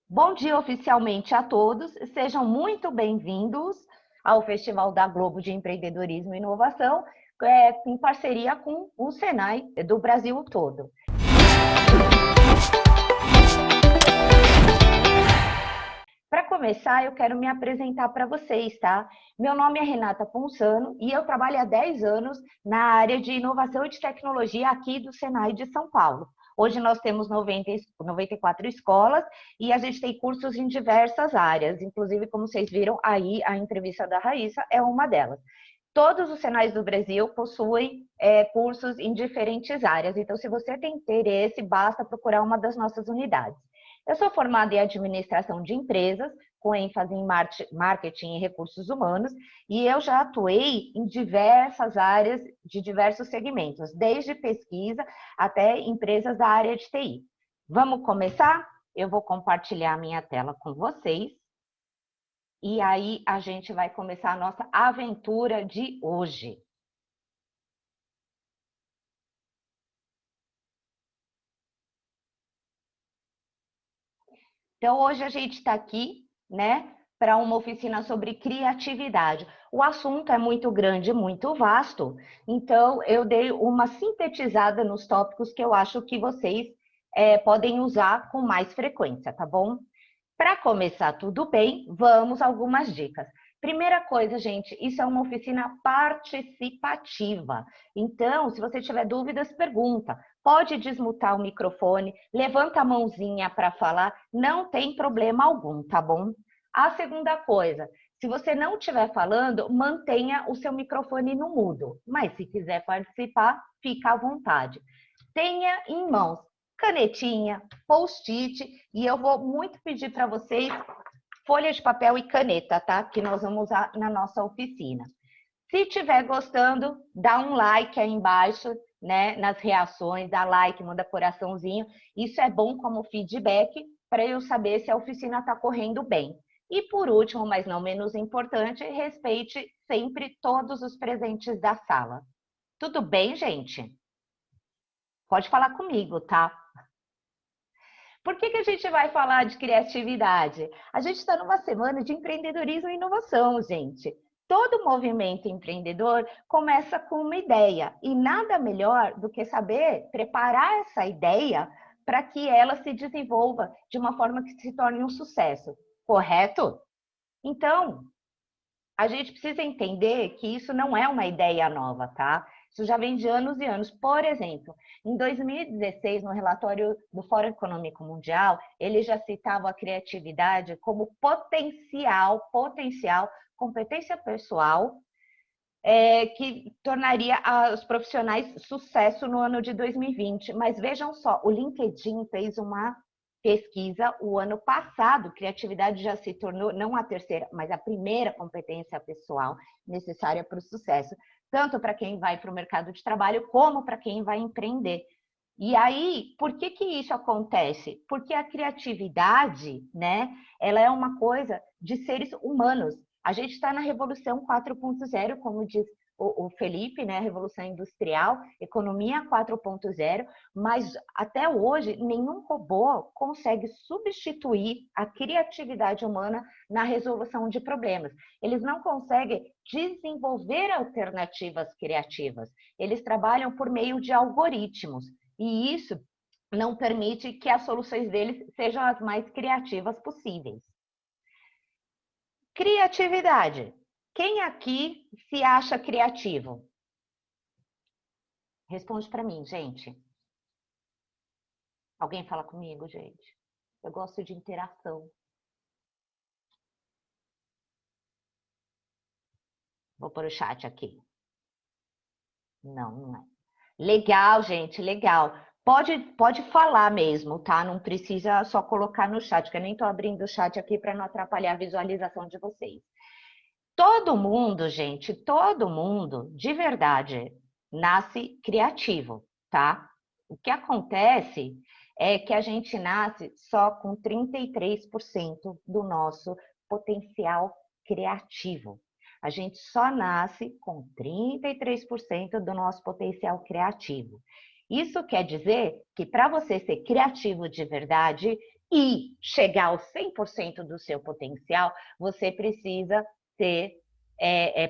Bom dia oficialmente a todos, sejam muito bem-vindos ao Festival da Globo de Empreendedorismo e Inovação, em parceria com o Senai do Brasil todo. Para começar, eu quero me apresentar para vocês, tá? Meu nome é Renata Ponsano e eu trabalho há 10 anos na área de inovação e de tecnologia aqui do Senai de São Paulo. Hoje nós temos 94 escolas e a gente tem cursos em diversas áreas, inclusive, como vocês viram aí, a entrevista da Raíssa é uma delas. Todos os Senais do Brasil possuem cursos em diferentes áreas, então se você tem interesse, basta procurar uma das nossas unidades. Eu sou formada em administração de empresas, com ênfase em marketing e recursos humanos, e eu já atuei em diversas áreas de diversos segmentos, desde pesquisa até empresas da área de TI. Vamos começar? Eu vou compartilhar a minha tela com vocês. E aí a gente vai começar a nossa aventura de hoje. Então, hoje a gente está aqui, né, para uma oficina sobre criatividade. O assunto é muito grande, muito vasto, então eu dei uma sintetizada nos tópicos que eu acho que vocês podem usar com mais frequência, tá bom? Para começar tudo bem, vamos a algumas dicas. Primeira coisa, gente, isso é uma oficina participativa. Então, se você tiver dúvidas, pergunta. Pode desmutar o microfone, levanta a mãozinha para falar, não tem problema algum, tá bom? A segunda coisa, se você não estiver falando, mantenha o seu microfone no mudo. Mas se quiser participar, fica à vontade. Tenha em mãos canetinha, post-it, e eu vou muito pedir para vocês folha de papel e caneta, tá? Que nós vamos usar na nossa oficina. Se estiver gostando, dá um like aí embaixo, né? Nas reações, dá like, manda coraçãozinho. Isso é bom como feedback para eu saber se a oficina está correndo bem. E por último, mas não menos importante, respeite sempre todos os presentes da sala. Tudo bem, gente? Pode falar comigo, tá? Por que a gente vai falar de criatividade? A gente está numa semana de empreendedorismo e inovação, gente. Todo movimento empreendedor começa com uma ideia, e nada melhor do que saber preparar essa ideia para que ela se desenvolva de uma forma que se torne um sucesso, correto? Então, a gente precisa entender que isso não é uma ideia nova, tá? Isso já vem de anos e anos. Por exemplo, em 2016, no relatório do Fórum Econômico Mundial, ele já citava a criatividade como potencial, competência pessoal, que tornaria os profissionais sucesso no ano de 2020. Mas vejam só, o LinkedIn fez uma pesquisa o ano passado, criatividade já se tornou não a terceira, mas a primeira competência pessoal necessária para o sucesso, tanto para quem vai para o mercado de trabalho, como para quem vai empreender. E aí, por que isso acontece? Porque a criatividade, né, ela é uma coisa de seres humanos. A gente está na Revolução 4.0, como diz o Felipe, né, Revolução Industrial, Economia 4.0, mas até hoje nenhum robô consegue substituir a criatividade humana na resolução de problemas. Eles não conseguem desenvolver alternativas criativas. Eles trabalham por meio de algoritmos. E isso não permite que as soluções deles sejam as mais criativas possíveis. Criatividade. Quem aqui se acha criativo? Responde para mim, gente. Alguém fala comigo, gente? Eu gosto de interação. Vou pôr o chat aqui. Não, não é. Legal, gente, legal. Pode falar mesmo, tá? Não precisa só colocar no chat, que eu nem estou abrindo o chat aqui para não atrapalhar a visualização de vocês. Todo mundo, gente, todo mundo, de verdade, nasce criativo, tá? O que acontece é que a gente nasce só com 33% do nosso potencial criativo. A gente só nasce com 33% do nosso potencial criativo. Isso quer dizer que para você ser criativo de verdade e chegar ao 100% do seu potencial, você precisa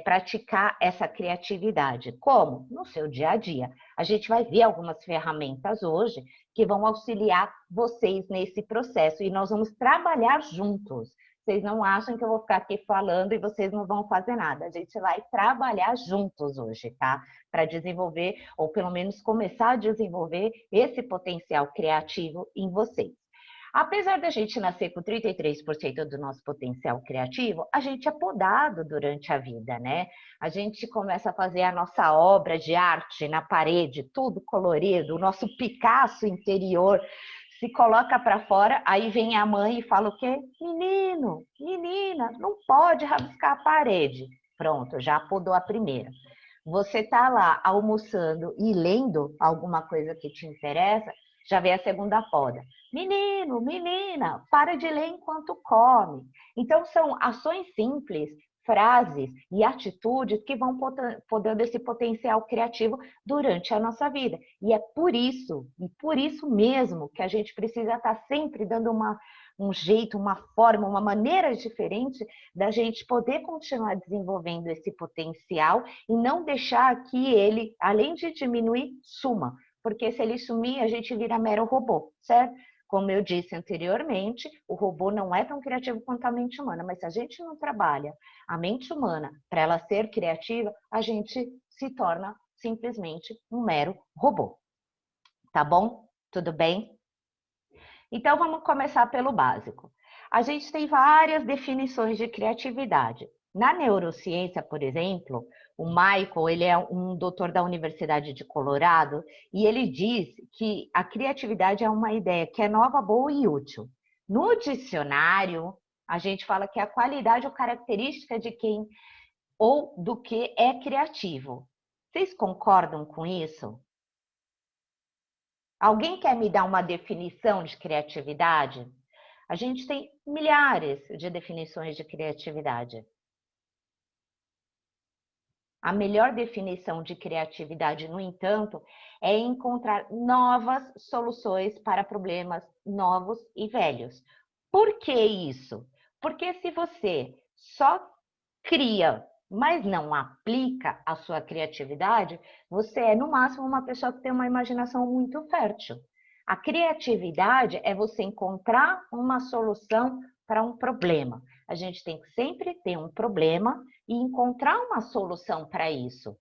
praticar essa criatividade. Como? No seu dia a dia. A gente vai ver algumas ferramentas hoje que vão auxiliar vocês nesse processo e nós vamos trabalhar juntos. Vocês não acham que eu vou ficar aqui falando e vocês não vão fazer nada. A gente vai trabalhar juntos hoje, tá? Para desenvolver, ou pelo menos começar a desenvolver esse potencial criativo em vocês. Apesar da gente nascer com 33% do nosso potencial criativo, a gente é podado durante a vida, né? A gente começa a fazer a nossa obra de arte na parede, tudo colorido, o nosso Picasso interior se coloca para fora, aí vem a mãe e fala o quê? Menino, menina, não pode rabiscar a parede. Pronto, já podou a primeira. Você tá lá almoçando e lendo alguma coisa que te interessa, já vem a segunda poda. Menino, menina, para de ler enquanto come. Então, são ações simples, frases e atitudes que vão podando esse potencial criativo durante a nossa vida. E é por isso mesmo, que a gente precisa estar sempre dando um jeito, uma forma, uma maneira diferente da gente poder continuar desenvolvendo esse potencial e não deixar que ele, além de diminuir, suma. Porque se ele sumir, a gente vira mero robô, certo? Como eu disse anteriormente, o robô não é tão criativo quanto a mente humana, mas se a gente não trabalha a mente humana para ela ser criativa, a gente se torna simplesmente um mero robô. Tá bom? Tudo bem? Então vamos começar pelo básico. A gente tem várias definições de criatividade. Na neurociência, por exemplo, o Michael, ele é um doutor da Universidade de Colorado, e ele diz que a criatividade é uma ideia que é nova, boa e útil. No dicionário, a gente fala que é a qualidade ou característica de quem ou do que é criativo. Vocês concordam com isso? Alguém quer me dar uma definição de criatividade? A gente tem milhares de definições de criatividade. A melhor definição de criatividade, no entanto, é encontrar novas soluções para problemas novos e velhos. Por que isso? Porque se você só cria, mas não aplica a sua criatividade, você é, no máximo, uma pessoa que tem uma imaginação muito fértil. A criatividade é você encontrar uma solução para um problema. A gente tem que sempre ter um problema e encontrar uma solução para isso,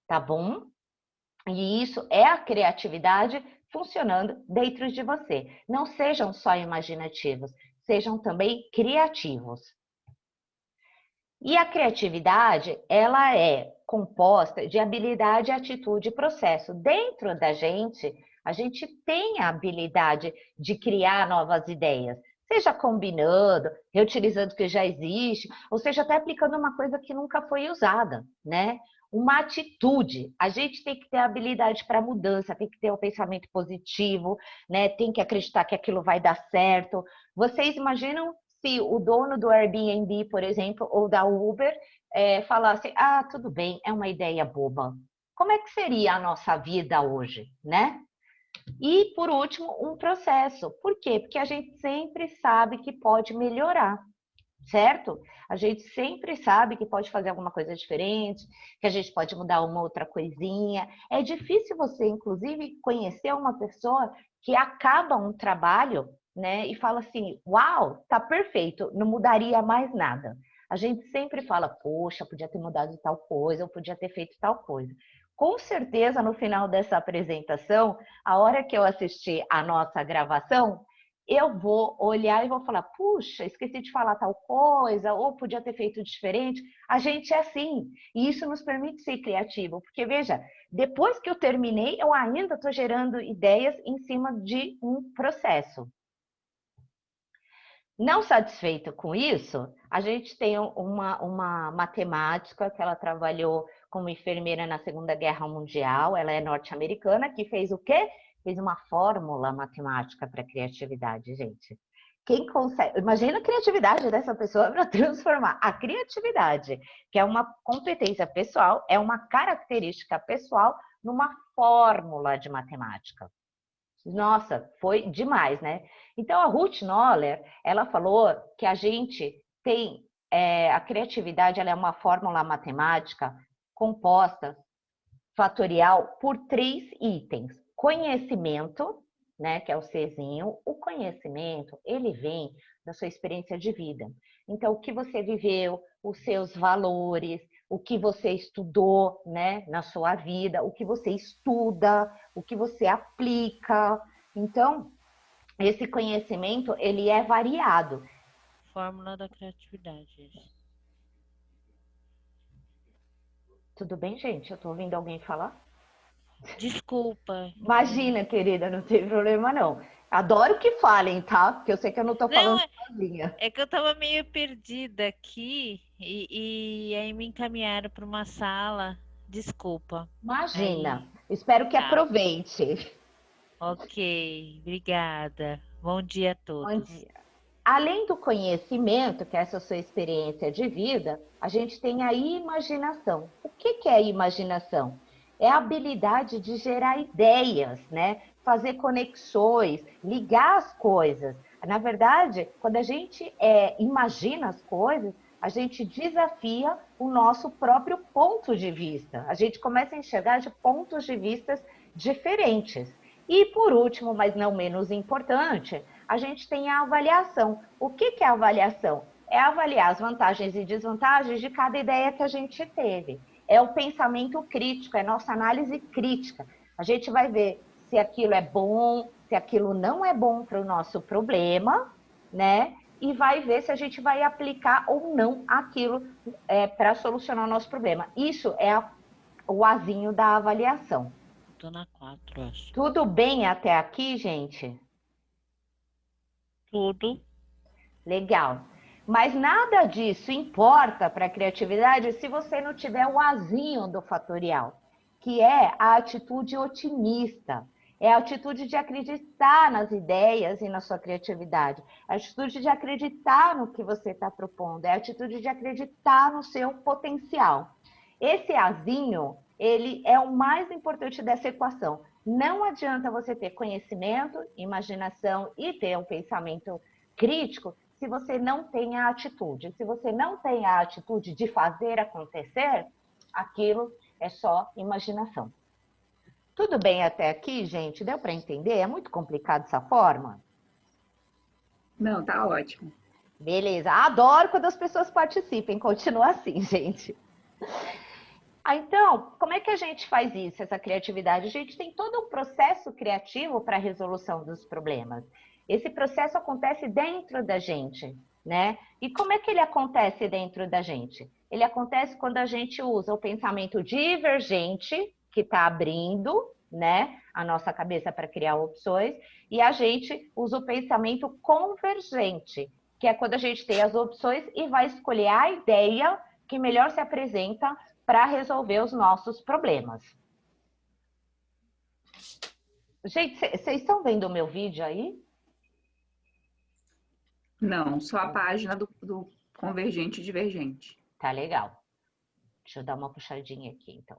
tá bom? E isso é a criatividade funcionando dentro de você. Não sejam só imaginativos, sejam também criativos. E a criatividade, ela é composta de habilidade, atitude e processo. Dentro da gente, a gente tem a habilidade de criar novas ideias, seja combinando, reutilizando o que já existe, ou seja, até aplicando uma coisa que nunca foi usada, né? Uma atitude. A gente tem que ter habilidade para mudança, tem que ter o pensamento positivo, né? Tem que acreditar que aquilo vai dar certo. Vocês imaginam se o dono do Airbnb, por exemplo, ou da Uber, falasse, ah, tudo bem, é uma ideia boba. Como é que seria a nossa vida hoje, né? E, por último, um processo. Por quê? Porque a gente sempre sabe que pode melhorar, certo? A gente sempre sabe que pode fazer alguma coisa diferente, que a gente pode mudar uma outra coisinha. É difícil você, inclusive, conhecer uma pessoa que acaba um trabalho, né, e fala assim, uau, tá perfeito, não mudaria mais nada. A gente sempre fala, poxa, podia ter mudado tal coisa, ou podia ter feito tal coisa. Com certeza, no final dessa apresentação, a hora que eu assistir a nossa gravação, eu vou olhar e vou falar, puxa, esqueci de falar tal coisa, ou podia ter feito diferente. A gente é assim, e isso nos permite ser criativo, porque veja, depois que eu terminei, eu ainda estou gerando ideias em cima de um processo. Não satisfeita com isso, a gente tem uma matemática que ela trabalhou como enfermeira na Segunda Guerra Mundial, ela é norte-americana, que fez o quê? Fez uma fórmula matemática para criatividade, gente. Quem consegue, imagina a criatividade dessa pessoa para transformar a criatividade, que é uma competência pessoal, é uma característica pessoal, numa fórmula de matemática. Nossa, foi demais, né? Então, a Ruth Noller, ela falou que a gente tem, a criatividade, ela é uma fórmula matemática composta, fatorial, por 3 itens. Conhecimento, né, que é o Czinho. O conhecimento, ele vem da sua experiência de vida. Então, o que você viveu, os seus valores, o que você estudou, né, na sua vida, o que você estuda, o que você aplica. Então, esse conhecimento, ele é variado. Fórmula da criatividade. Tudo bem, gente? Eu tô ouvindo alguém falar? Desculpa. Imagina, querida, não tem problema não. Adoro que falem, tá? Porque eu sei que eu não tô Não, falando sozinha. é que eu tava meio perdida aqui e aí me encaminharam para uma sala. Desculpa. Aí, Imagina. Espero que tá. aproveite. Ok, obrigada. Bom dia a Bom todos. dia. Além do conhecimento, que é essa sua experiência de vida, a gente tem a imaginação. O que é a imaginação? É a habilidade de gerar ideias, né? Fazer conexões, ligar as coisas. Na verdade, quando a gente imagina as coisas, a gente desafia o nosso próprio ponto de vista. A gente começa a enxergar de pontos de vistas diferentes. E por último, mas não menos importante, a gente tem a avaliação. O que é a avaliação? É avaliar as vantagens e desvantagens de cada ideia que a gente teve. É o pensamento crítico, é nossa análise crítica. A gente vai ver se aquilo é bom, se aquilo não é bom para o nosso problema, né? E vai ver se a gente vai aplicar ou não aquilo para solucionar o nosso problema. Isso é o azinho da avaliação. Tô na 4, acho. Tudo bem até aqui, gente? Tudo. Legal. Mas nada disso importa para a criatividade se você não tiver o azinho do fatorial, que é a atitude otimista, é a atitude de acreditar nas ideias e na sua criatividade, a atitude de acreditar no que você está propondo, é a atitude de acreditar no seu potencial. Esse azinho, ele é o mais importante dessa equação. Não adianta você ter conhecimento, imaginação e ter um pensamento crítico se você não tem a atitude. Se você não tem a atitude de fazer acontecer, aquilo é só imaginação. Tudo bem até aqui, gente? Deu para entender? É muito complicado essa forma? Não, tá ótimo. Beleza. Adoro quando as pessoas participem. Continua assim, gente. Então, como é que a gente faz isso, essa criatividade? A gente tem todo um processo criativo para a resolução dos problemas. Esse processo acontece dentro da gente, né? E como é que ele acontece dentro da gente? Ele acontece quando a gente usa o pensamento divergente, que está abrindo, né, a nossa cabeça para criar opções, e a gente usa o pensamento convergente, que é quando a gente tem as opções e vai escolher a ideia que melhor se apresenta para resolver os nossos problemas. Gente, vocês estão vendo o meu vídeo aí? Não, só a página do convergente e divergente. Tá legal. Deixa eu dar uma puxadinha aqui, então.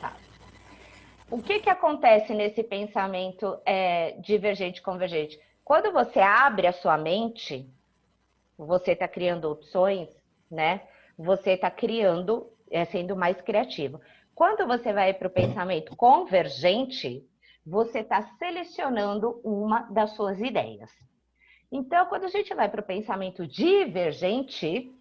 Tá. O que acontece nesse pensamento divergente-convergente? Quando você abre a sua mente, você está criando opções, né? Você está criando, sendo mais criativo. Quando você vai para o pensamento convergente, você está selecionando uma das suas ideias. Então, quando a gente vai para o pensamento divergente,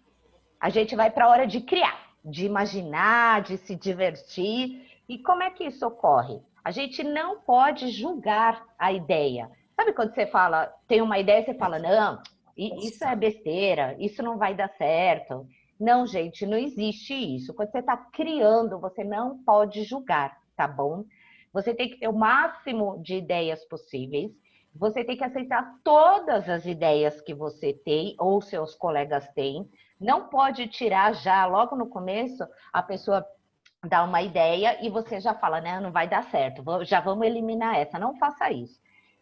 a gente vai para a hora de criar, de imaginar, de se divertir. E como é que isso ocorre? A gente não pode julgar a ideia. Sabe quando você fala, tem uma ideia e você fala, não, isso é besteira, isso não vai dar certo. Não, gente, não existe isso. Quando você está criando, você não pode julgar, tá bom? Você tem que ter o máximo de ideias possíveis. Você tem que aceitar todas as ideias que você tem ou seus colegas têm. Não pode tirar já, logo no começo, a pessoa dá uma ideia e você já fala, né, não vai dar certo, já vamos eliminar essa. Não faça isso.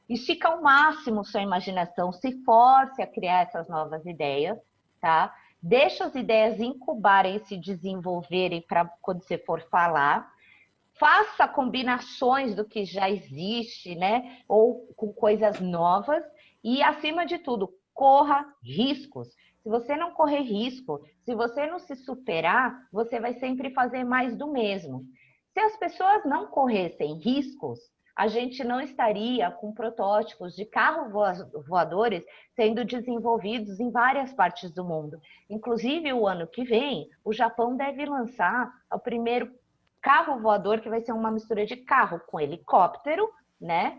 Estica ao máximo sua imaginação, se force a criar essas novas ideias, tá? Deixa as ideias incubarem, se desenvolverem para quando você for falar. Faça combinações do que já existe, né? Ou com coisas novas. E, acima de tudo, corra riscos. Se você não correr risco, se você não se superar, você vai sempre fazer mais do mesmo. Se as pessoas não corressem riscos, a gente não estaria com protótipos de carros voadores sendo desenvolvidos em várias partes do mundo. Inclusive, o ano que vem, o Japão deve lançar o primeiro carro voador, que vai ser uma mistura de carro com helicóptero, né?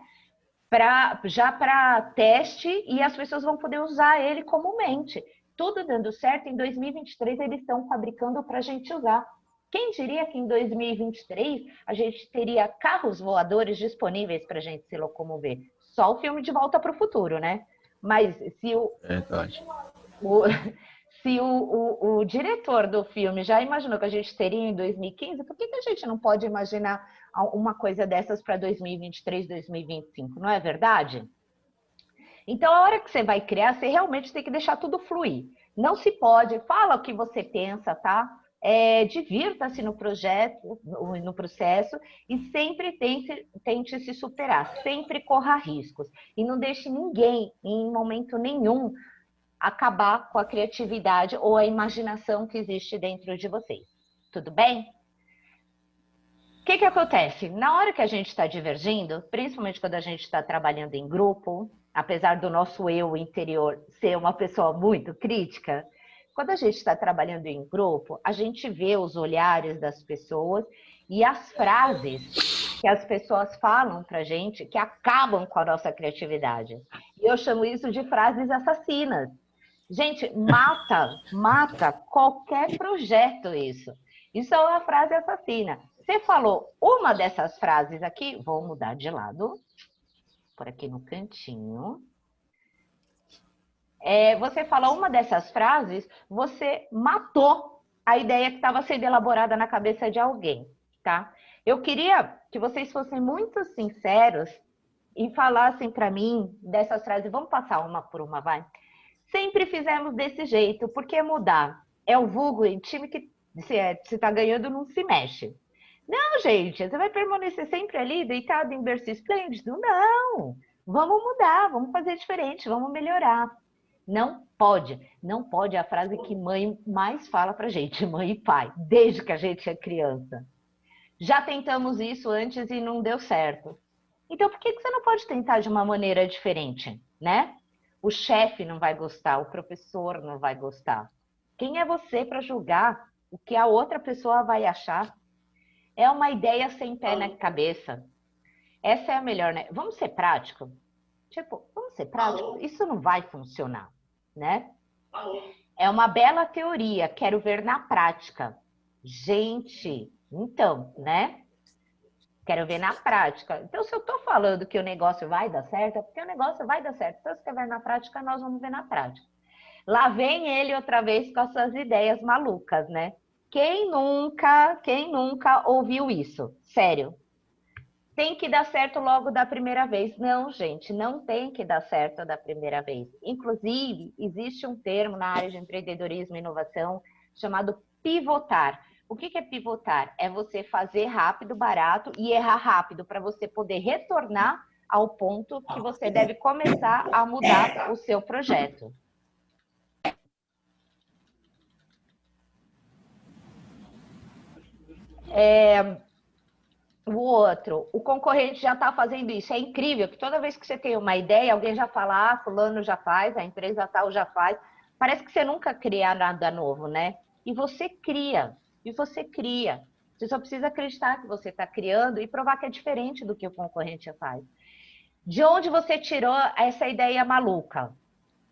Já para teste, e as pessoas vão poder usar ele comumente. Tudo dando certo, em 2023 eles estão fabricando para a gente usar. Quem diria que em 2023 a gente teria carros voadores disponíveis para a gente se locomover? Só o filme De Volta para o Futuro, né? Mas se o diretor do filme já imaginou que a gente teria em 2015, por que a gente não pode imaginar uma coisa dessas para 2023, 2025? Não é verdade? Então, a hora que você vai criar, você realmente tem que deixar tudo fluir. Não se pode, fala o que você pensa, tá? Divirta-se no projeto, no processo, e sempre tente se superar, sempre corra riscos. E não deixe ninguém, em momento nenhum, acabar com a criatividade ou a imaginação que existe dentro de vocês. Tudo bem? O que acontece? Na hora que a gente está divergindo, principalmente quando a gente está trabalhando em grupo, apesar do nosso eu interior ser uma pessoa muito crítica, quando a gente está trabalhando em grupo, a gente vê os olhares das pessoas e as frases que as pessoas falam para a gente que acabam com a nossa criatividade. E eu chamo isso de frases assassinas. Gente, mata qualquer projeto isso. Isso é uma frase assassina. Você falou uma dessas frases aqui, vou mudar de lado, por aqui no cantinho. Você falou uma dessas frases, você matou a ideia que estava sendo elaborada na cabeça de alguém, tá? Eu queria que vocês fossem muito sinceros e falassem para mim dessas frases. Vamos passar uma por uma, vai? Sempre fizemos desse jeito, por que mudar? É o vulgo em time que se está ganhando não se mexe. Não, gente, você vai permanecer sempre ali, deitado em berço esplêndido? Não, vamos mudar, vamos fazer diferente, vamos melhorar. Não pode a frase que mãe mais fala pra gente, mãe e pai, desde que a gente é criança. Já tentamos isso antes e não deu certo. Então, por que você não pode tentar de uma maneira diferente, né? O chefe não vai gostar, o professor não vai gostar. Quem é você para julgar o que a outra pessoa vai achar? É uma ideia sem pé na cabeça. Essa é a melhor, né? Vamos ser prático? Vamos ser prático? Isso não vai funcionar, né? É uma bela teoria, quero ver na prática. Gente, então, né? Quero ver na prática. Então, se eu estou falando que o negócio vai dar certo, é porque o negócio vai dar certo. Então, se quer ver na prática, nós vamos ver na prática. Lá vem ele outra vez com as suas ideias malucas, né? Quem nunca ouviu isso? Sério. Tem que dar certo logo da primeira vez. Não, gente, não tem que dar certo da primeira vez. Inclusive, existe um termo na área de empreendedorismo e inovação chamado pivotar. O que é pivotar? É você fazer rápido, barato e errar rápido para você poder retornar ao ponto que você deve começar a mudar o seu projeto. O outro, o concorrente já está fazendo isso. É incrível que toda vez que você tem uma ideia, alguém já fala, fulano já faz, a empresa tal já faz. Parece que você nunca cria nada novo, né? E você cria. Você só precisa acreditar que você está criando e provar que é diferente do que o concorrente faz. De onde você tirou essa ideia maluca?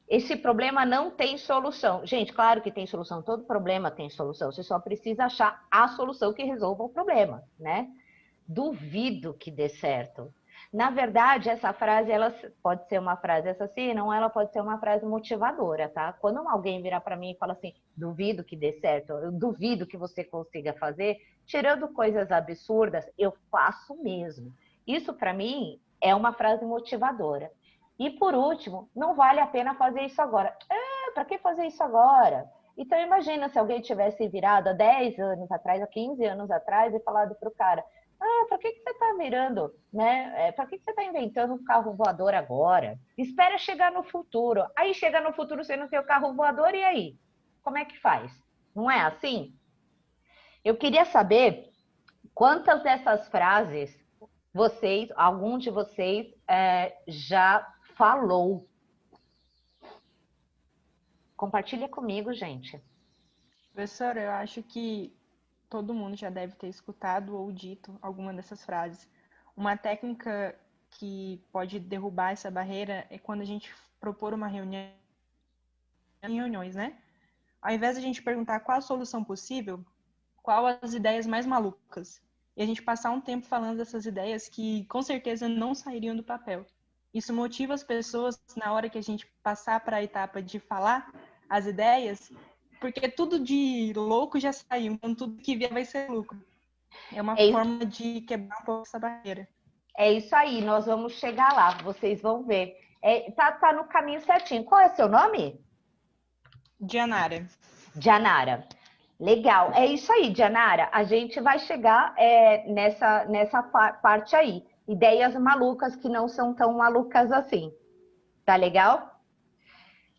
Esse problema não tem solução. Gente, claro que tem solução. Todo problema tem solução. Você só precisa achar a solução que resolva o problema, né? Duvido que dê certo. Na verdade, essa frase, ela pode ser uma frase assassina, ou ela pode ser uma frase motivadora, tá? Quando alguém virar para mim e fala assim, duvido que dê certo, eu duvido que você consiga fazer, tirando coisas absurdas, eu faço mesmo. Isso, para mim, é uma frase motivadora. E, por último, não vale a pena fazer isso agora. Para que fazer isso agora? Então, imagina se alguém tivesse virado há 10 anos atrás, há 15 anos atrás, e falado para o cara, para que você está virando, né? Para que você está inventando um carro voador agora? Espera chegar no futuro. Aí chega no futuro, você não tem o carro voador, e aí? Como é que faz? Não é assim? Eu queria saber quantas dessas frases algum de vocês já falou. Compartilha comigo, gente. Professora, eu acho que todo mundo já deve ter escutado ou dito alguma dessas frases. Uma técnica que pode derrubar essa barreira é quando a gente propor uma reunião em reuniões, né? Ao invés de a gente perguntar qual a solução possível, qual as ideias mais malucas, e a gente passar um tempo falando dessas ideias que com certeza não sairiam do papel. Isso motiva as pessoas na hora que a gente passar para a etapa de falar as ideias, porque tudo de louco já saiu, então tudo que vier vai ser lucro. É uma forma de quebrar um pouco essa barreira. É isso aí, nós vamos chegar lá, vocês vão ver. Tá no caminho certinho. Qual é seu nome? Dianara. Dianara. Legal, é isso aí, Dianara. A gente vai chegar nessa parte aí. Ideias malucas que não são tão malucas assim. Tá legal?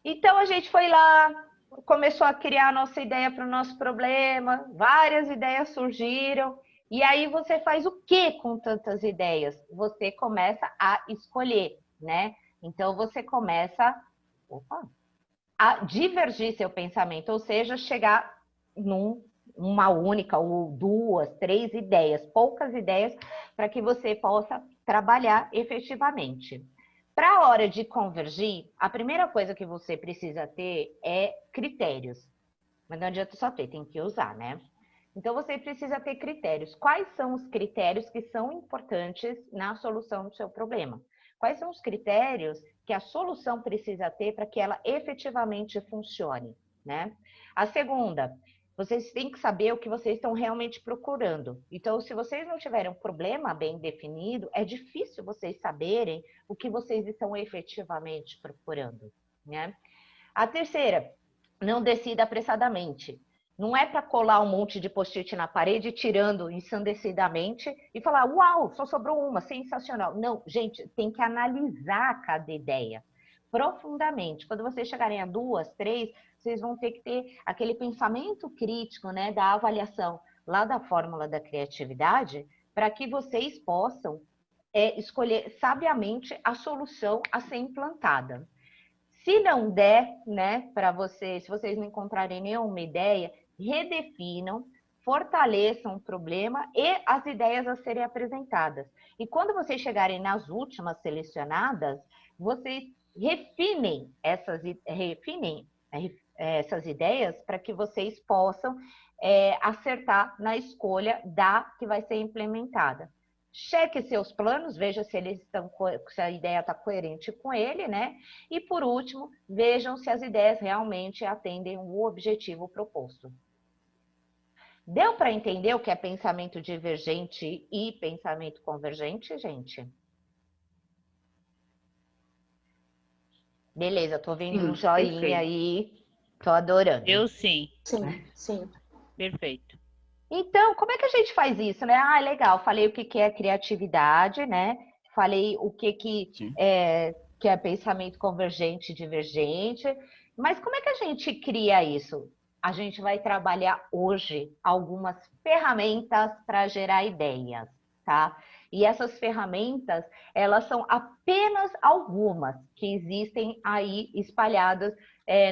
Então a gente foi lá, começou a criar a nossa ideia para o nosso problema, várias ideias surgiram. E aí você faz o que com tantas ideias? Você começa a escolher, né? Então você começa a divergir seu pensamento, ou seja, chegar numa única ou 2, 3 ideias, poucas ideias, para que você possa trabalhar efetivamente. Para a hora de convergir, a primeira coisa que você precisa ter é critérios. Mas não adianta só ter, tem que usar, né? Então, você precisa ter critérios. Quais são os critérios que são importantes na solução do seu problema? Quais são os critérios que a solução precisa ter para que ela efetivamente funcione, né? A segunda, vocês têm que saber o que vocês estão realmente procurando. Então, se vocês não tiverem um problema bem definido, é difícil vocês saberem o que vocês estão efetivamente procurando, né? A terceira, não decida apressadamente. Não é para colar um monte de post-it na parede, tirando ensandecidamente e falar, uau, só sobrou uma, sensacional. Não, gente, tem que analisar cada ideia profundamente. Quando vocês chegarem a 2, 3, vocês vão ter que ter aquele pensamento crítico, né, da avaliação lá da fórmula da criatividade, para que vocês possam escolher sabiamente a solução a ser implantada. Se não der, né, para vocês, se vocês não encontrarem nenhuma ideia, redefinam, fortaleçam o problema e as ideias a serem apresentadas. E quando vocês chegarem nas últimas selecionadas, vocês refinem essas ideias para que vocês possam acertar na escolha da que vai ser implementada. Cheque seus planos, veja se se a ideia está coerente com ele, né? E por último, vejam se as ideias realmente atendem o objetivo proposto. Deu para entender o que é pensamento divergente e pensamento convergente, gente? Beleza, tô vendo um joinha perfeito. Aí, tô adorando. Eu sim. Sim. Perfeito. Então, como é que a gente faz isso, né? Legal, falei o que é criatividade, né? Falei o que é pensamento convergente e divergente. Mas como é que a gente cria isso? A gente vai trabalhar hoje algumas ferramentas para gerar ideias, tá? E essas ferramentas, elas são apenas algumas que existem aí espalhadas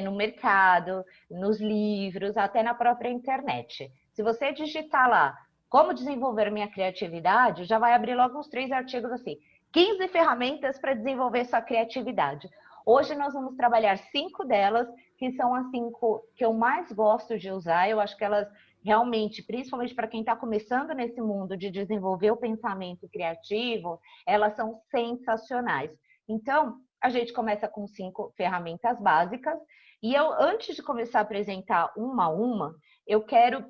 no mercado, nos livros, até na própria internet. Se você digitar lá, como desenvolver minha criatividade, já vai abrir logo uns 3 artigos assim, 15 ferramentas para desenvolver sua criatividade. Hoje nós vamos trabalhar 5 delas, que são as 5 que eu mais gosto de usar. Eu acho que elas realmente, principalmente para quem está começando nesse mundo de desenvolver o pensamento criativo, elas são sensacionais. Então, a gente começa com 5 ferramentas básicas. E eu, antes de começar a apresentar uma a uma, eu quero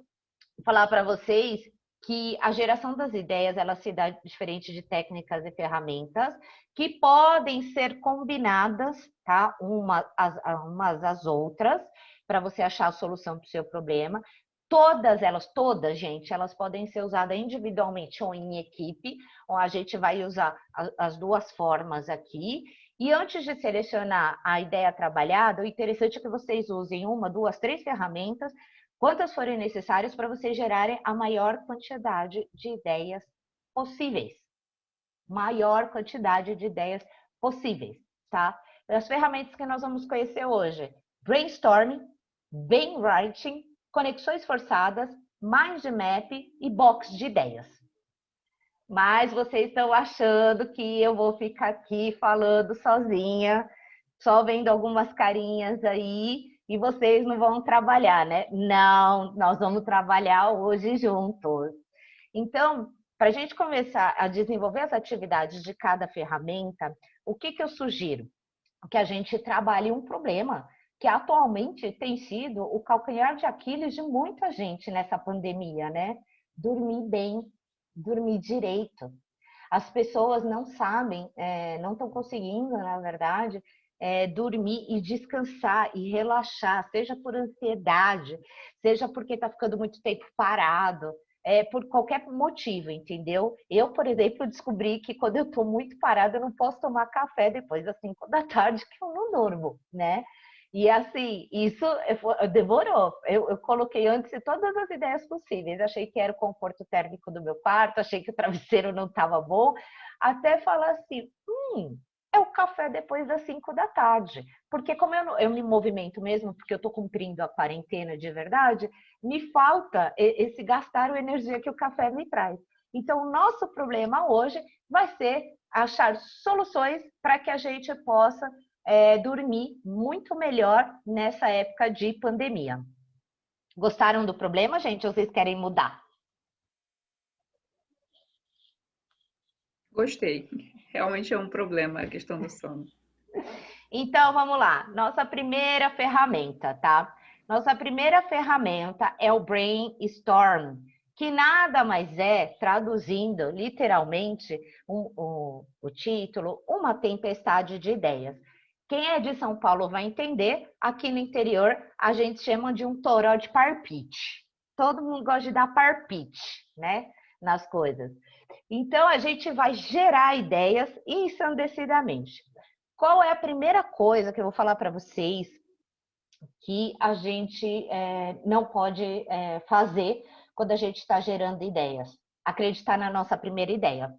falar para vocês que a geração das ideias, ela se dá diferente de técnicas e ferramentas que podem ser combinadas, tá? Umas às outras, para você achar a solução para o seu problema. Todas elas, gente, elas podem ser usadas individualmente ou em equipe, ou a gente vai usar as duas formas aqui. E antes de selecionar a ideia trabalhada, o interessante é que vocês usem 1, 2, 3 ferramentas, quantas forem necessárias para vocês gerarem a maior quantidade de ideias possíveis. Maior quantidade de ideias possíveis, tá? As ferramentas que nós vamos conhecer hoje: brainstorming, brainwriting, conexões forçadas, mind map e box de ideias. Mas vocês estão achando que eu vou ficar aqui falando sozinha, só vendo algumas carinhas aí, e vocês não vão trabalhar, né? Não, nós vamos trabalhar hoje juntos. Então, para a gente começar a desenvolver as atividades de cada ferramenta, o que eu sugiro? Que a gente trabalhe um problema que atualmente tem sido o calcanhar de Aquiles de muita gente nessa pandemia, né? Dormir bem, dormir direito. As pessoas não sabem, não estão conseguindo, na verdade, dormir e descansar e relaxar, seja por ansiedade, seja porque está ficando muito tempo parado, por qualquer motivo, entendeu? Eu, por exemplo, descobri que quando eu estou muito parada, eu não posso tomar café depois das 5 da tarde, que eu não durmo, né? E assim, isso demorou. Eu coloquei antes todas as ideias possíveis. Achei que era o conforto térmico do meu quarto, achei que o travesseiro não estava bom, até falar assim, é o café depois das 5 da tarde. Porque como eu me movimento mesmo, porque eu estou cumprindo a quarentena de verdade, me falta esse gastar a energia que o café me traz. Então, o nosso problema hoje vai ser achar soluções para que a gente possa dormir muito melhor nessa época de pandemia. Gostaram do problema, gente? Ou vocês querem mudar? Gostei. Realmente é um problema a questão do sono. Então, vamos lá. Nossa primeira ferramenta, tá? Nossa primeira ferramenta é o Brainstorm, que nada mais é, traduzindo literalmente o título, uma tempestade de ideias. Quem é de São Paulo vai entender, aqui no interior a gente chama de um toró de parpite. Todo mundo gosta de dar parpite, né, nas coisas. Então, a gente vai gerar ideias ensandecidamente. Qual é a primeira coisa que eu vou falar para vocês que a gente não pode fazer quando a gente está gerando ideias? Acreditar na nossa primeira ideia.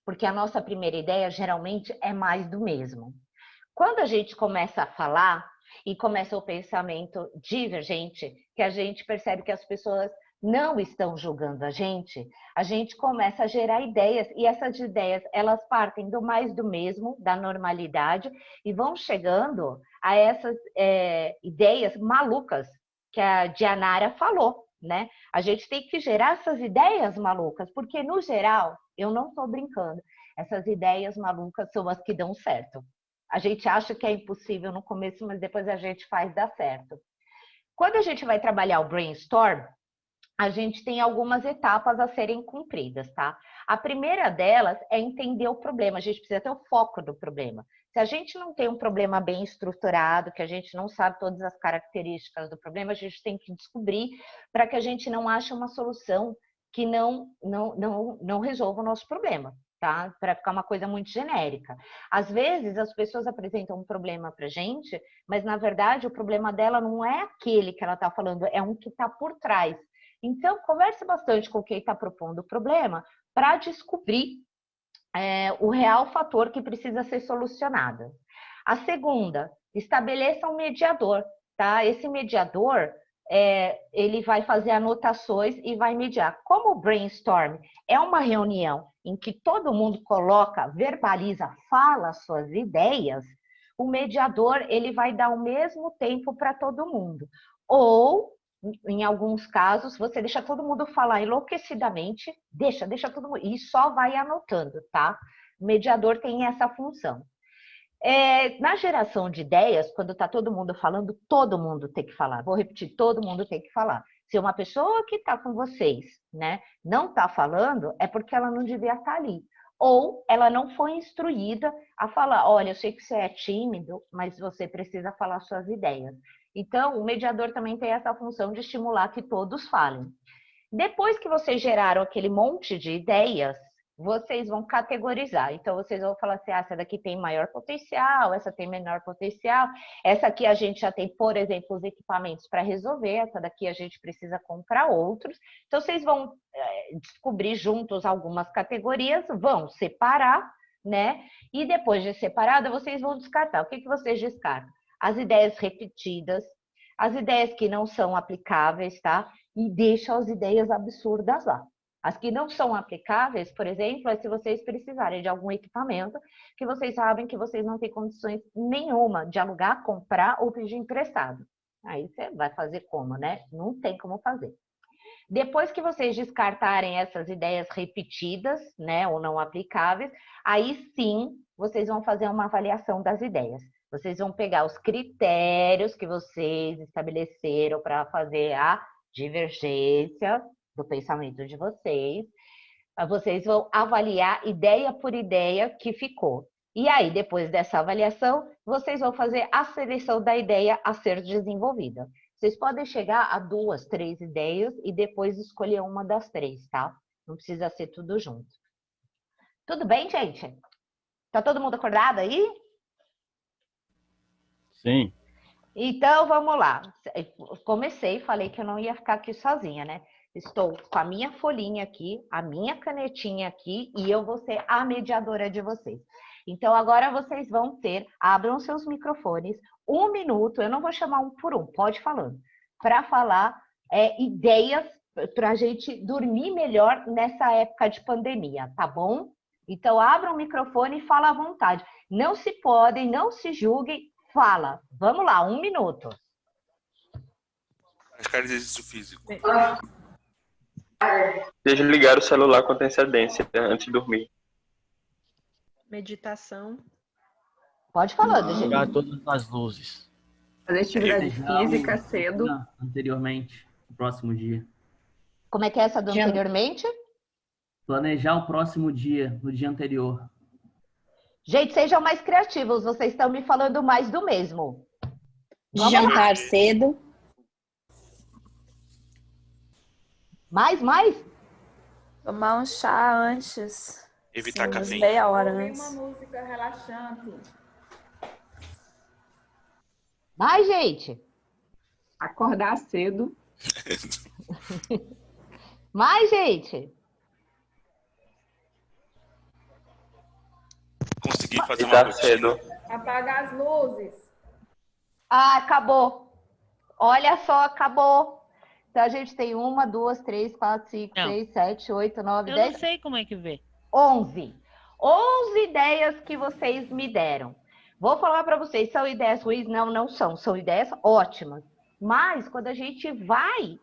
Porque a nossa primeira ideia geralmente é mais do mesmo. Quando a gente começa a falar e começa o pensamento divergente, que a gente percebe que as pessoas não estão julgando a gente começa a gerar ideias, e essas ideias, elas partem do mais do mesmo, da normalidade, e vão chegando a essas ideias malucas que a Dianara falou, né? A gente tem que gerar essas ideias malucas, porque no geral, eu não estou brincando, essas ideias malucas são as que dão certo. A gente acha que é impossível no começo, mas depois a gente faz dar certo. Quando a gente vai trabalhar o brainstorm, a gente tem algumas etapas a serem cumpridas, tá? A primeira delas é entender o problema. A gente precisa ter o foco do problema. Se a gente não tem um problema bem estruturado, que a gente não sabe todas as características do problema, a gente tem que descobrir para que a gente não ache uma solução que não resolva o nosso problema. Tá? Para ficar uma coisa muito genérica. Às vezes as pessoas apresentam um problema para gente, mas na verdade o problema dela não é aquele que ela está falando, é um que está por trás. Então converse bastante com quem está propondo o problema para descobrir o real fator que precisa ser solucionado. A segunda, estabeleça um mediador, tá? Esse mediador ele vai fazer anotações e vai mediar. Como o brainstorm é uma reunião em que todo mundo coloca, verbaliza, fala suas ideias, o mediador ele vai dar o mesmo tempo para todo mundo. Ou, em alguns casos, você deixa todo mundo falar enlouquecidamente, deixa todo mundo, e só vai anotando, tá? O mediador tem essa função. Na geração de ideias, quando está todo mundo falando, todo mundo tem que falar. Vou repetir, todo mundo tem que falar. Se uma pessoa que está com vocês, né, não está falando, é porque ela não devia estar ali. Ou ela não foi instruída a falar, olha, eu sei que você é tímido, mas você precisa falar suas ideias. Então, o mediador também tem essa função de estimular que todos falem. Depois que vocês geraram aquele monte de ideias, vocês vão categorizar. Então, vocês vão falar assim, essa daqui tem maior potencial, essa tem menor potencial, essa aqui a gente já tem, por exemplo, os equipamentos para resolver, essa daqui a gente precisa comprar outros. Então, vocês vão descobrir juntos algumas categorias, vão separar, né? E depois de separada, vocês vão descartar. O que vocês descartam? As ideias repetidas, as ideias que não são aplicáveis, tá? E deixa as ideias absurdas lá. As que não são aplicáveis, por exemplo, é se vocês precisarem de algum equipamento que vocês sabem que vocês não têm condições nenhuma de alugar, comprar ou pedir emprestado. Aí você vai fazer como, né? Não tem como fazer. Depois que vocês descartarem essas ideias repetidas, né, ou não aplicáveis, aí sim vocês vão fazer uma avaliação das ideias. Vocês vão pegar os critérios que vocês estabeleceram para fazer a divergência do pensamento de vocês. Vocês vão avaliar ideia por ideia que ficou. E aí, depois dessa avaliação, vocês vão fazer a seleção da ideia a ser desenvolvida. Vocês podem chegar a 2, 3 ideias e depois escolher uma das 3, tá? Não precisa ser tudo junto. Tudo bem, gente? Tá todo mundo acordado aí? Sim. Então, vamos lá. Comecei, falei que eu não ia ficar aqui sozinha, né? Estou com a minha folhinha aqui, a minha canetinha aqui e eu vou ser a mediadora de vocês. Então, agora vocês vão abram seus microfones, 1 minuto, eu não vou chamar um por um, pode falando, para falar ideias para a gente dormir melhor nessa época de pandemia, tá bom? Então, abram o microfone e fala à vontade. Não se podem, não se julguem, fala. Vamos lá, 1 minuto. Praticar exercício físico. Desligar o celular com antecedência antes de dormir. Meditação. Pode falar, gente. Ligar todas as luzes. Fazer atividade física cedo. Anteriormente, no próximo dia. Como é que é essa do anteriormente? Planejar o próximo dia, no dia anterior. Gente, sejam mais criativos, vocês estão me falando mais do mesmo. Jantar cedo. Mais? Tomar um chá antes. Evitar Sim, cafeína. meia hora Ouvir antes. uma música relaxante. Mais, gente? Acordar cedo. Mais, gente? Conseguir fazer uma Deitar rotina. cedo. Apagar as luzes. Ah, acabou. Olha só, acabou. Então, a gente tem 1, 2, 3, 4, 5, Não. 6, 7, 8, 9, Eu 10... não sei como é que vê. 11. 11 ideias que vocês me deram. Vou falar para vocês, são ideias ruins? Não são. São ideias ótimas. Mas, quando a gente vai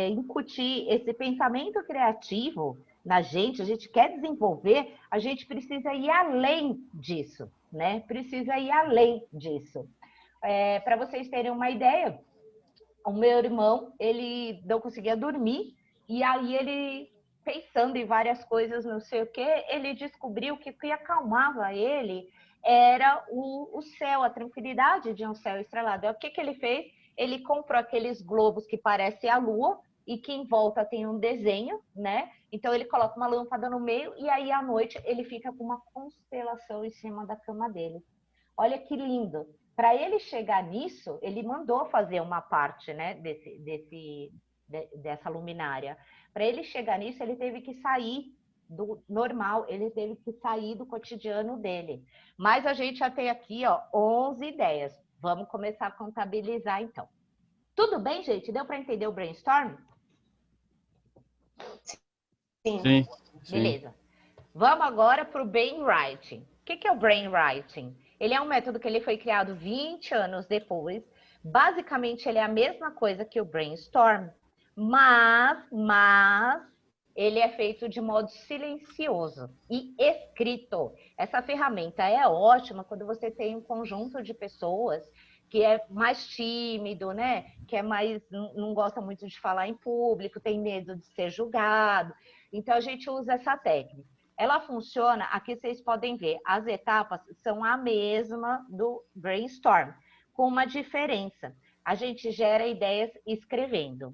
incutir esse pensamento criativo na gente, a gente quer desenvolver, a gente precisa ir além disso, né? Precisa ir além disso. Para vocês terem uma ideia, o meu irmão, ele não conseguia dormir, e aí ele, pensando em várias coisas, não sei o quê, ele descobriu que o que acalmava ele era o céu, a tranquilidade de um céu estrelado. O que ele fez? Ele comprou aqueles globos que parecem a lua e que em volta tem um desenho, né? Então ele coloca uma lâmpada no meio e aí à noite ele fica com uma constelação em cima da cama dele. Olha que lindo. Para ele chegar nisso, ele mandou fazer uma parte, né, dessa luminária. Para ele chegar nisso, ele teve que sair do normal, ele teve que sair do cotidiano dele. Mas a gente já tem aqui, ó, 11 ideias. Vamos começar a contabilizar, então. Tudo bem, gente? Deu para entender o brainstorm? Sim. Beleza. Vamos agora para o brainwriting. O que é o brainwriting? Ele é um método que ele foi criado 20 anos depois. Basicamente, ele é a mesma coisa que o brainstorm, mas ele é feito de modo silencioso e escrito. Essa ferramenta é ótima quando você tem um conjunto de pessoas que é mais tímido, né? Que é mais, não gosta muito de falar em público, tem medo de ser julgado. Então, a gente usa essa técnica. Ela funciona, aqui vocês podem ver, as etapas são a mesma do brainstorm, com uma diferença. A gente gera ideias escrevendo.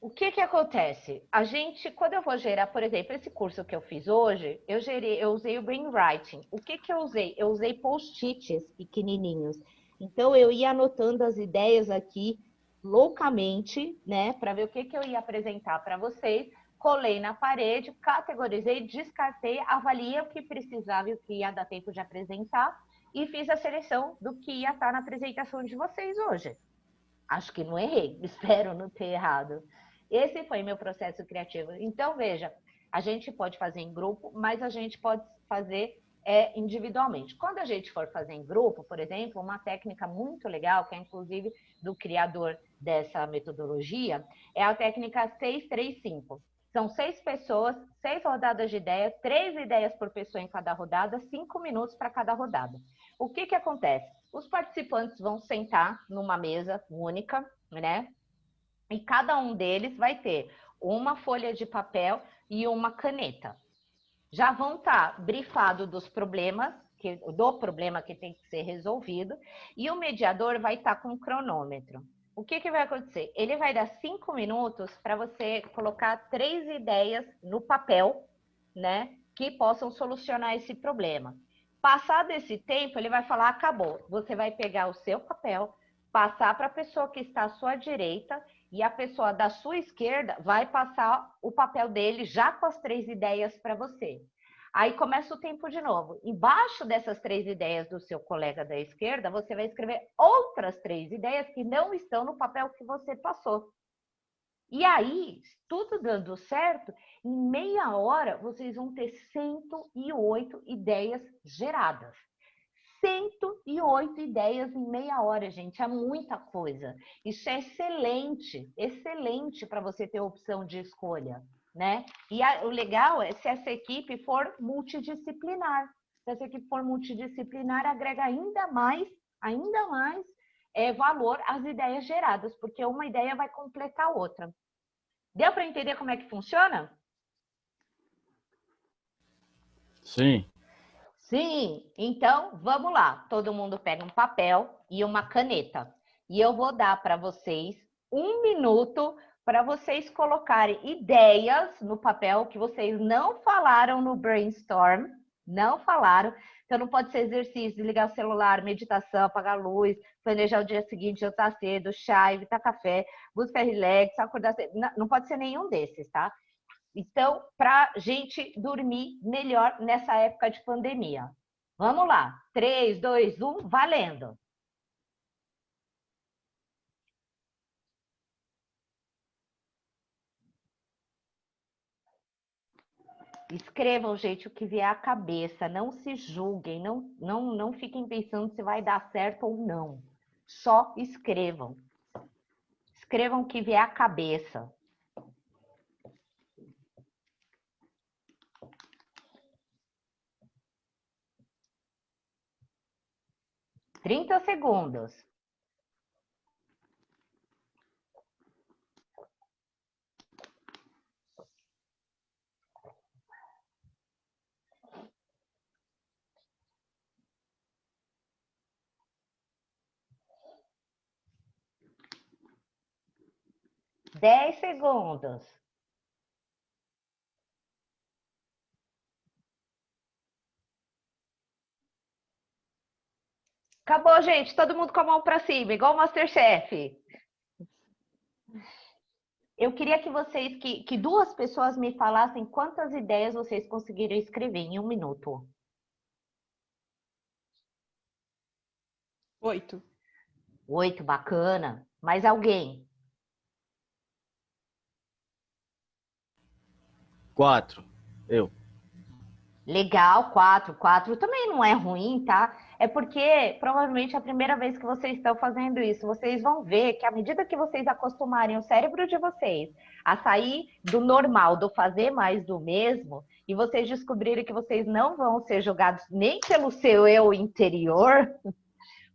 O que que acontece? A gente, quando eu vou gerar, por exemplo, esse curso que eu fiz hoje, eu usei o Brainwriting. O que que eu usei? Eu usei post-its pequenininhos. Então, eu ia anotando as ideias aqui loucamente, né, para ver o que que eu ia apresentar para vocês. Colei na parede, categorizei, descartei, avaliei o que precisava e o que ia dar tempo de apresentar e fiz a seleção do que ia estar na apresentação de vocês hoje. Acho que não errei, espero não ter errado. Esse foi meu processo criativo. Então, veja, a gente pode fazer em grupo, mas a gente pode fazer individualmente. Quando a gente for fazer em grupo, por exemplo, uma técnica muito legal, que é inclusive do criador dessa metodologia, é a técnica 6-3-5. São 6 pessoas, 6 rodadas de ideias, 3 ideias por pessoa em cada rodada, 5 minutos para cada rodada. O que que acontece? Os participantes vão sentar numa mesa única, né? E cada um deles vai ter uma folha de papel e uma caneta. Já vão estar brifados dos problemas, do problema que tem que ser resolvido, e o mediador vai estar com um cronômetro. O que que vai acontecer? Ele vai dar 5 minutos para você colocar 3 ideias no papel, né, que possam solucionar esse problema. Passado esse tempo, ele vai falar, acabou. Você vai pegar o seu papel, passar para a pessoa que está à sua direita, e a pessoa da sua esquerda vai passar o papel dele já com as 3 ideias para você. Aí começa o tempo de novo. Embaixo dessas 3 ideias do seu colega da esquerda, você vai escrever outras 3 ideias que não estão no papel que você passou. E aí, tudo dando certo, em meia hora vocês vão ter 108 ideias geradas. 108 ideias em meia hora, gente, é muita coisa. Isso é excelente, excelente para você ter opção de escolha, né? E o legal é se essa equipe for multidisciplinar. Se essa equipe for multidisciplinar, agrega ainda mais valor às ideias geradas, porque uma ideia vai completar a outra. Deu para entender como é que funciona? Sim. Sim, então vamos lá. Todo mundo pega um papel e uma caneta. E eu vou dar para vocês 1 minuto para vocês colocarem ideias no papel que vocês não falaram no brainstorm, não falaram. Então não pode ser exercício, desligar o celular, meditação, apagar a luz, planejar o dia seguinte, jantar cedo, chá, evitar café, buscar relax, acordar cedo. Não pode ser nenhum desses, tá? Então, para a gente dormir melhor nessa época de pandemia. Vamos lá. 3, 2, 1, valendo! Escrevam, gente, o que vier à cabeça. Não se julguem, não fiquem pensando se vai dar certo ou não. Só escrevam. Escrevam o que vier à cabeça. 30 segundos. Dez segundos. Acabou, gente. Todo mundo com a mão para cima, igual o MasterChef. Eu queria que vocês, que 2 pessoas me falassem quantas ideias vocês conseguiram escrever em 1 minuto. 8. 8, bacana. Mais alguém? 4. Eu. Legal, 4. 4 também não é ruim, tá? É porque provavelmente é a primeira vez que vocês estão fazendo isso. Vocês vão ver que à medida que vocês acostumarem o cérebro de vocês a sair do normal, do fazer mais do mesmo, e vocês descobrirem que vocês não vão ser julgados nem pelo seu eu interior,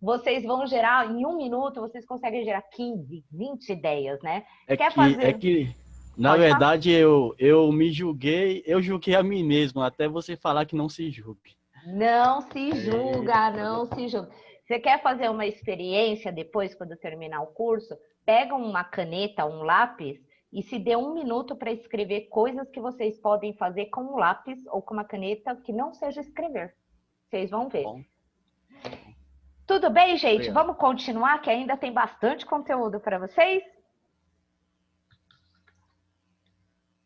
vocês vão gerar, em 1 minuto, vocês conseguem gerar 15, 20 ideias, né? Na verdade, eu me julguei, eu julguei a mim mesmo, até você falar que não se julgue. Não se julga, não se julga. Você quer fazer uma experiência depois, quando terminar o curso? Pega uma caneta, um lápis e se dê 1 minuto para escrever coisas que vocês podem fazer com um lápis ou com uma caneta que não seja escrever. Vocês vão ver. Bom. Tudo bem, gente? Obrigado. Vamos continuar, que ainda tem bastante conteúdo para vocês?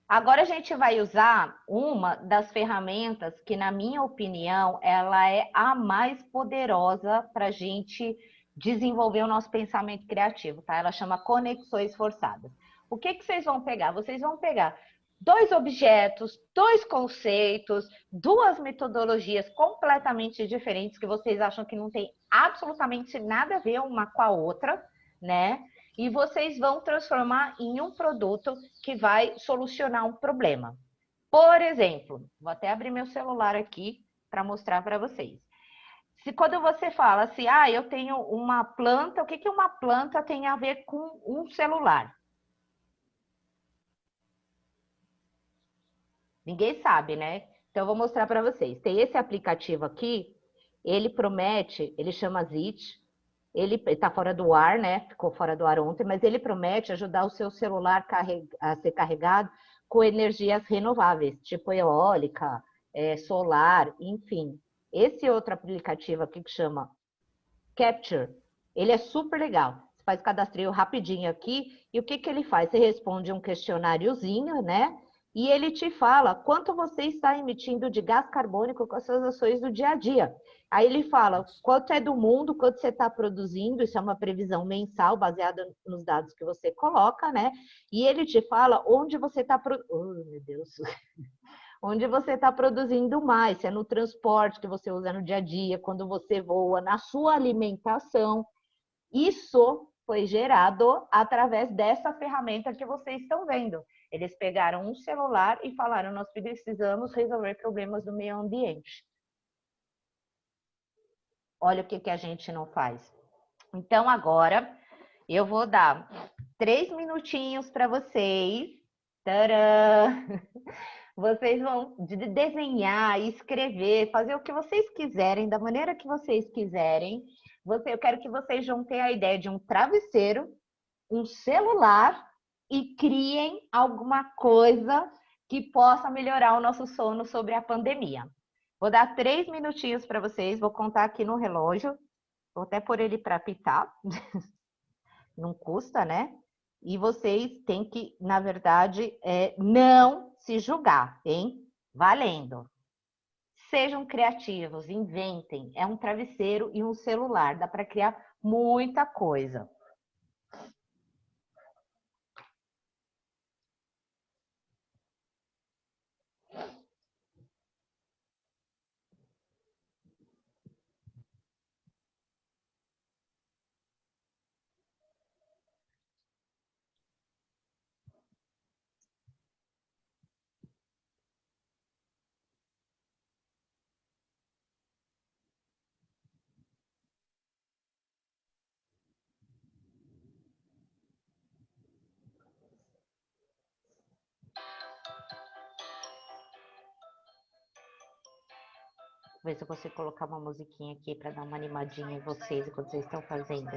Agora a gente vai usar uma das ferramentas que, na minha opinião, ela é a mais poderosa para a gente desenvolver o nosso pensamento criativo, tá? Ela chama conexões forçadas. O que que vocês vão pegar? Vocês vão pegar 2 objetos, 2 conceitos, 2 metodologias completamente diferentes que vocês acham que não tem absolutamente nada a ver uma com a outra, né? E vocês vão transformar em um produto que vai solucionar um problema. Por exemplo, vou até abrir meu celular aqui para mostrar para vocês. Se quando você fala assim, eu tenho uma planta, o que que uma planta tem a ver com um celular? Ninguém sabe, né? Então, eu vou mostrar para vocês. Tem esse aplicativo aqui, ele promete, ele chama Zit, ele está fora do ar, né? Ficou fora do ar ontem, mas ele promete ajudar o seu celular a ser carregado com energias renováveis, tipo eólica, solar, enfim. Esse outro aplicativo aqui que chama Capture, ele é super legal. Você faz cadastreio rapidinho aqui, e o que que ele faz? Você responde um questionáriozinho, né? E ele te fala quanto você está emitindo de gás carbônico com as suas ações do dia a dia. Aí ele fala quanto é do mundo, quanto você está produzindo, isso é uma previsão mensal baseada nos dados que você coloca, né? E ele te fala onde você está meu Deus. Onde você está produzindo mais, se é no transporte que você usa no dia a dia, quando você voa, na sua alimentação. Isso foi gerado através dessa ferramenta que vocês estão vendo. Eles pegaram um celular e falaram, nós precisamos resolver problemas do meio ambiente. Olha o que que a gente não faz. Então, agora, eu vou dar 3 minutinhos para vocês. Tcharam! Vocês vão desenhar, escrever, fazer o que vocês quiserem, da maneira que vocês quiserem. Eu quero que vocês juntem a ideia de um travesseiro, um celular e criem alguma coisa que possa melhorar o nosso sono sobre a pandemia. Vou dar 3 minutinhos para vocês, vou contar aqui no relógio. Vou até pôr ele para apitar. Não custa, né? E vocês têm que, na verdade, não se julgar, hein? Valendo. Sejam criativos, inventem. É um travesseiro e um celular. Dá para criar muita coisa. Vou ver se eu consigo colocar uma musiquinha aqui para dar uma animadinha em vocês enquanto vocês estão fazendo.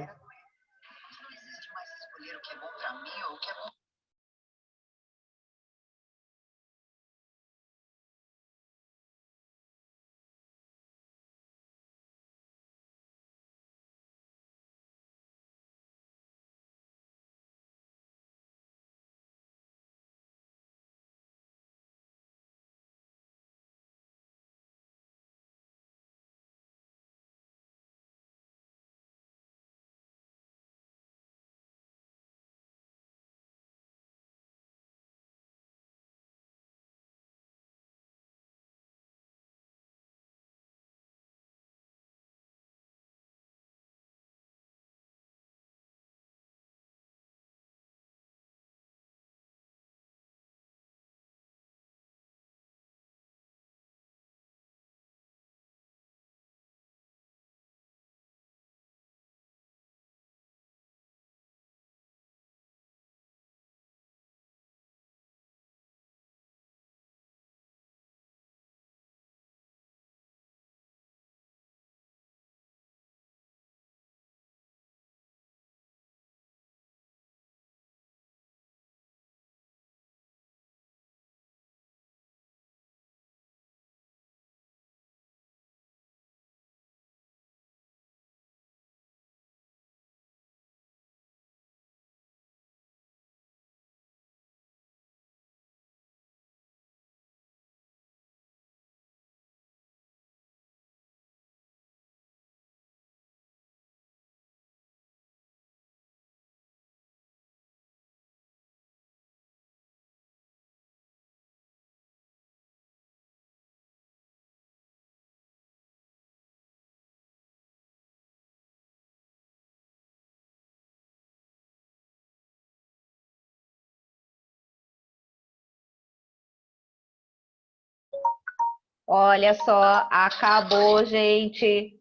Olha só, acabou, gente.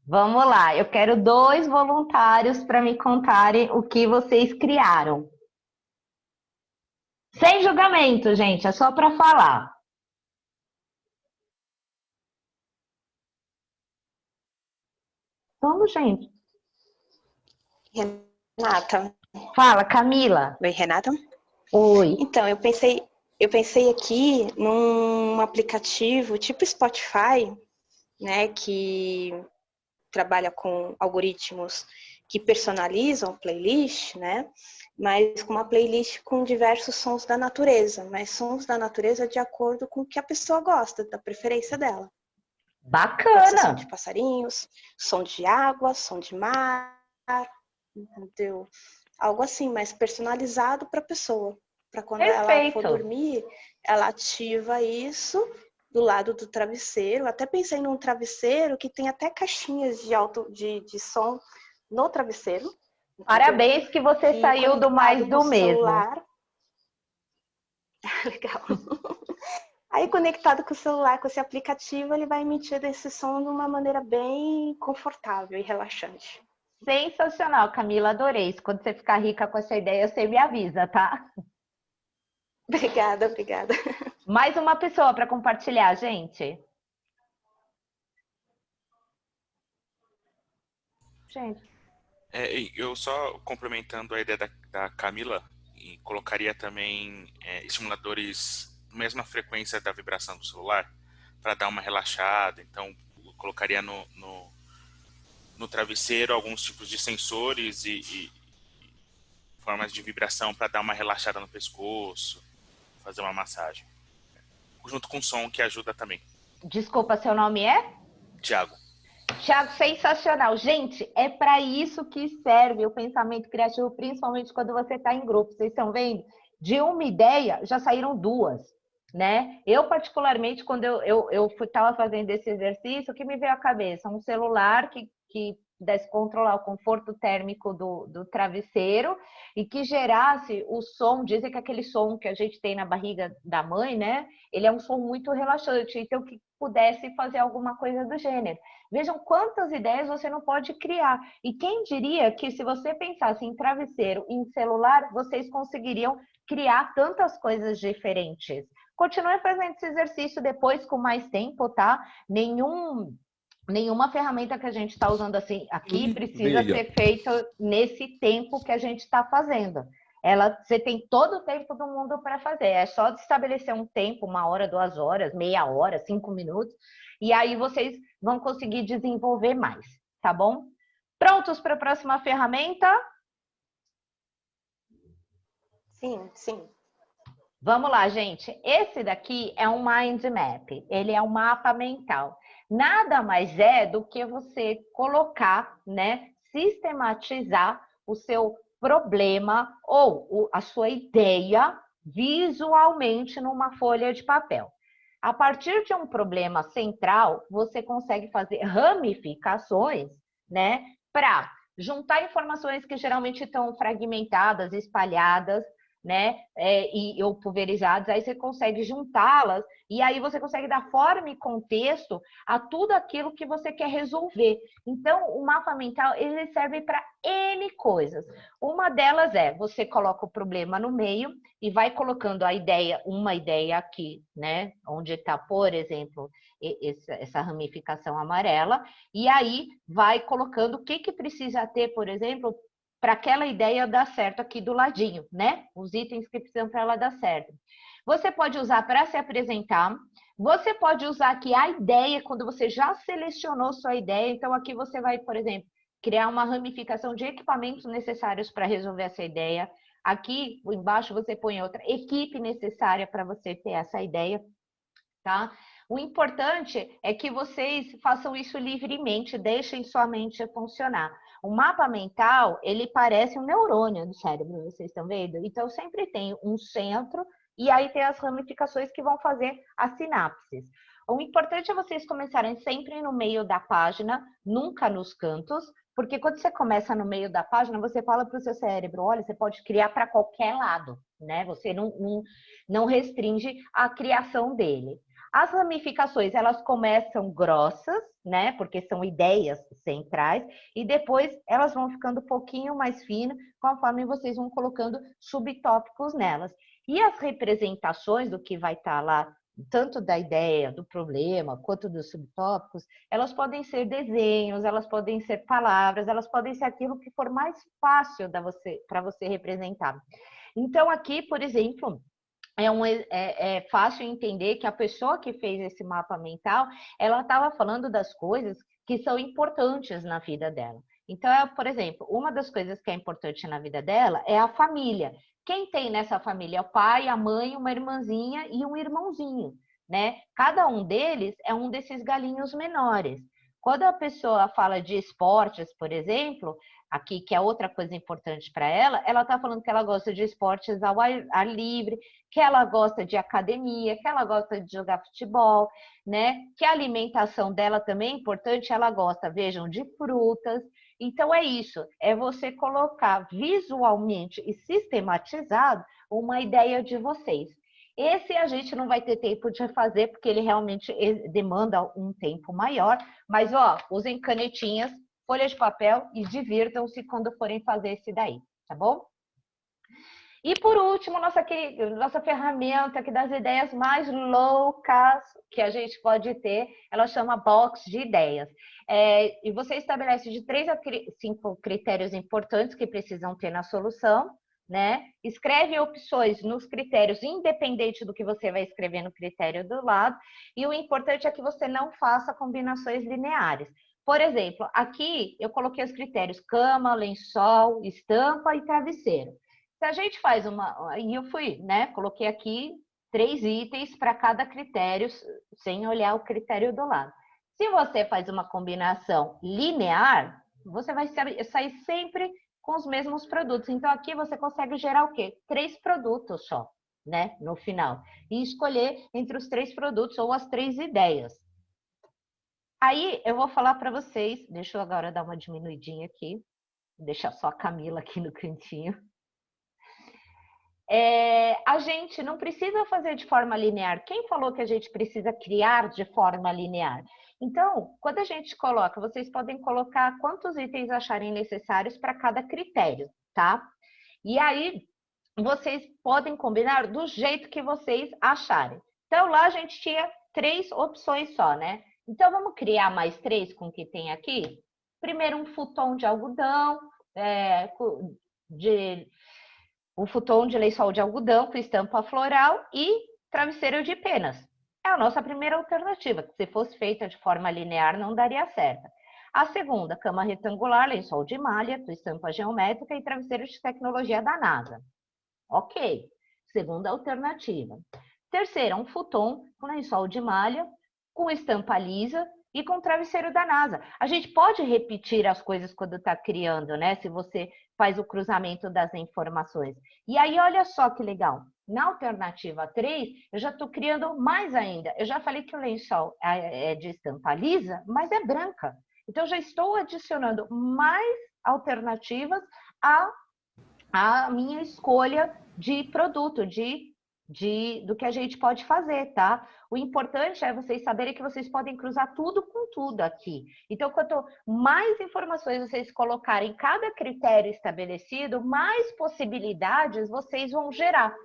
Vamos lá, eu quero 2 voluntários para me contarem o que vocês criaram. Sem julgamento, gente, é só para falar. Vamos, gente. Renata. Fala, Camila. Oi, Renata. Oi. Então, eu pensei aqui num aplicativo tipo Spotify, né, que trabalha com algoritmos que personalizam playlist, né, mas com uma playlist com diversos sons da natureza, mas sons da natureza de acordo com o que a pessoa gosta, da preferência dela. Pode ser som Bacana. de passarinhos, som de água, som de mar, entendeu? Algo assim, mais personalizado para a pessoa. Para quando ela for dormir, ela ativa isso do lado do travesseiro. Até pensei num travesseiro que tem até caixinhas de som no travesseiro. Parabéns que você saiu do mais do mesmo. Legal. Aí, conectado com o celular, com esse aplicativo, ele vai emitir esse som de uma maneira bem confortável e relaxante. Sensacional, Camila, adorei. Quando você ficar rica com essa ideia, você me avisa, tá? Obrigada, obrigada. Mais uma pessoa para compartilhar, gente. Eu só complementando a ideia da Camila, e colocaria também estimuladores na mesma frequência da vibração do celular, para dar uma relaxada. Então, eu colocaria no travesseiro alguns tipos de sensores e formas de vibração para dar uma relaxada no pescoço, fazer uma massagem. Junto com som, que ajuda também. Desculpa, seu nome é? Tiago. Tiago, sensacional. Gente, é para isso que serve o pensamento criativo, principalmente quando você está em grupo. Vocês estão vendo? De uma ideia, já saíram 2, né? Eu, particularmente, quando eu estava fazendo esse exercício, o que me veio à cabeça? Um celular que pudesse controlar o conforto térmico do travesseiro e que gerasse o som. Dizem que aquele som que a gente tem na barriga da mãe, né? Ele é um som muito relaxante. Então, que pudesse fazer alguma coisa do gênero. Vejam quantas ideias você não pode criar. E quem diria que se você pensasse em travesseiro, em celular, vocês conseguiriam criar tantas coisas diferentes. Continue fazendo esse exercício depois com mais tempo, tá? Nenhuma ferramenta que a gente está usando assim aqui precisa ser feita nesse tempo que a gente está fazendo. Você tem todo o tempo do mundo para fazer. É só estabelecer um tempo, 1 hora, 2 horas, meia hora, 5 minutos, e aí vocês vão conseguir desenvolver mais, tá bom? Prontos para a próxima ferramenta? Sim, sim. Vamos lá, gente. Esse daqui é um mind map. Ele é um mapa mental. Nada mais é do que você colocar, né, sistematizar o seu problema ou a sua ideia visualmente numa folha de papel. A partir de um problema central, você consegue fazer ramificações, né, para juntar informações que geralmente estão fragmentadas, espalhadas, né, ou pulverizadas, aí você consegue juntá-las e aí você consegue dar forma e contexto a tudo aquilo que você quer resolver. Então, o mapa mental, ele serve para N coisas. Uma delas é, você coloca o problema no meio e vai colocando uma ideia aqui, né, onde está, por exemplo, essa ramificação amarela, e aí vai colocando o que precisa ter, por exemplo, para aquela ideia dar certo aqui do ladinho, né? Os itens que precisam para ela dar certo. Você pode usar para se apresentar, você pode usar aqui a ideia, quando você já selecionou sua ideia, então aqui você vai, por exemplo, criar uma ramificação de equipamentos necessários para resolver essa ideia. Aqui embaixo você põe outra equipe necessária para você ter essa ideia, tá? O importante é que vocês façam isso livremente, deixem sua mente funcionar. O mapa mental, ele parece um neurônio do cérebro, vocês estão vendo? Então, sempre tem um centro e aí tem as ramificações que vão fazer as sinapses. O importante é vocês começarem sempre no meio da página, nunca nos cantos, porque quando você começa no meio da página, você fala para o seu cérebro, olha, você pode criar para qualquer lado, né? Você não restringe a criação dele. As ramificações, elas começam grossas, né? Porque são ideias centrais, e depois elas vão ficando um pouquinho mais finas, conforme vocês vão colocando subtópicos nelas. E as representações do que vai estar lá, tanto da ideia, do problema, quanto dos subtópicos, elas podem ser desenhos, elas podem ser palavras, elas podem ser aquilo que for mais fácil para você representar. Então, aqui, por exemplo, é fácil entender que a pessoa que fez esse mapa mental, ela estava falando das coisas que são importantes na vida dela. Então, por exemplo, uma das coisas que é importante na vida dela é a família. Quem tem nessa família é o pai, a mãe, uma irmãzinha e um irmãozinho, né? Cada um deles é um desses galinhos menores. Quando a pessoa fala de esportes, por exemplo, aqui que é outra coisa importante para ela está falando que ela gosta de esportes ao ar livre, que ela gosta de academia, que ela gosta de jogar futebol, né? Que a alimentação dela também é importante, ela gosta, vejam, de frutas. Então é isso, é você colocar visualmente e sistematizado uma ideia de vocês. Esse a gente não vai ter tempo de fazer, porque ele realmente demanda um tempo maior, mas ó, usem canetinhas, folha de papel e divirtam-se quando forem fazer esse daí, tá bom? E por último, nossa ferramenta aqui das ideias mais loucas que a gente pode ter, ela chama Box de Ideias. E você estabelece de 3 a 5 critérios importantes que precisam ter na solução, né? Escreve opções nos critérios, independente do que você vai escrever no critério do lado, e o importante é que você não faça combinações lineares. Por exemplo, aqui eu coloquei os critérios cama, lençol, estampa e travesseiro. Se a gente faz e eu fui, né? Coloquei aqui 3 itens para cada critério, sem olhar o critério do lado. Se você faz uma combinação linear, você vai sair sempre com os mesmos produtos. Então, aqui você consegue gerar o quê? 3 produtos só, né? No final. E escolher entre os 3 produtos ou as 3 ideias. Aí, eu vou falar para vocês, deixa eu agora dar uma diminuidinha aqui, deixar só a Camila aqui no cantinho. A gente não precisa fazer de forma linear. Quem falou que a gente precisa criar de forma linear? Então, quando a gente coloca, vocês podem colocar quantos itens acharem necessários para cada critério, tá? E aí, vocês podem combinar do jeito que vocês acharem. Então, lá a gente tinha 3 opções só, né? Então, vamos criar mais 3 com o que tem aqui? Primeiro, um futon de algodão, um futon de lençol de algodão com estampa floral e travesseiro de penas. É a nossa primeira alternativa, que se fosse feita de forma linear não daria certo. A segunda, cama retangular, lençol de malha, com estampa geométrica e travesseiro de tecnologia da NASA. Ok, segunda alternativa. Terceira, um futon com lençol de malha, com estampa lisa e com travesseiro da NASA. A gente pode repetir as coisas quando está criando, né? Se você faz o cruzamento das informações. E aí, olha só que legal. Na alternativa 3, eu já estou criando mais ainda. Eu já falei que o lençol é de estampa lisa, mas é branca. Então, eu já estou adicionando mais alternativas à minha escolha de produto, do que a gente pode fazer, tá? O importante é vocês saberem que vocês podem cruzar tudo com tudo aqui. Então, quanto mais informações vocês colocarem em cada critério estabelecido, mais possibilidades vocês vão gerar,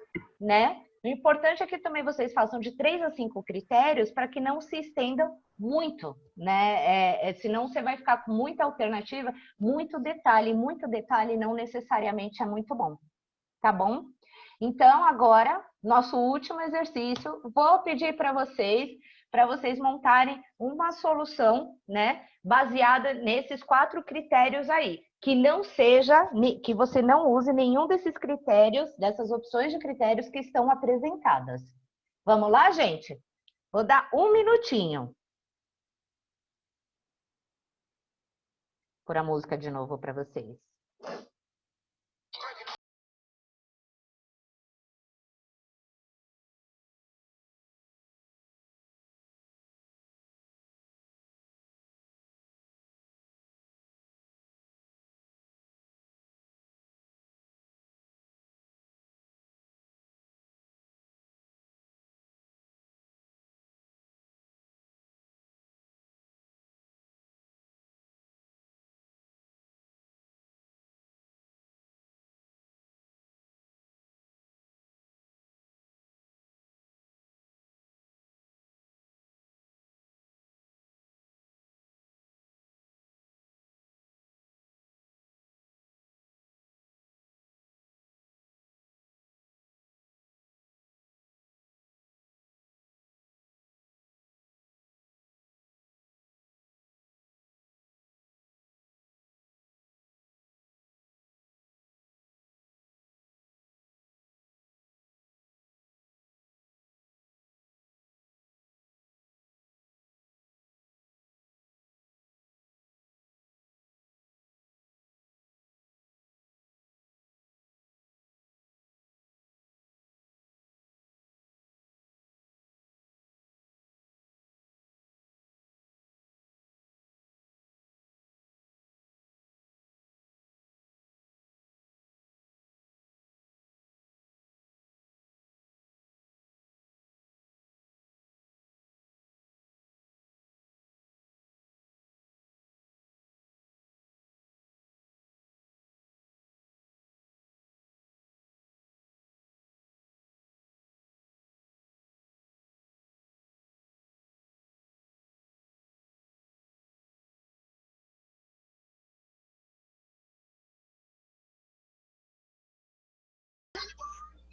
né? O importante é que também vocês façam de 3 a 5 critérios para que não se estendam muito, né? Senão você vai ficar com muita alternativa, muito detalhe não necessariamente é muito bom, tá bom? Então, agora, nosso último exercício, vou pedir para vocês montarem uma solução, né, baseada nesses 4 critérios aí, que você não use nenhum desses critérios, dessas opções de critérios que estão apresentadas. Vamos lá, gente? Vou dar 1 minutinho. Por a música de novo para vocês.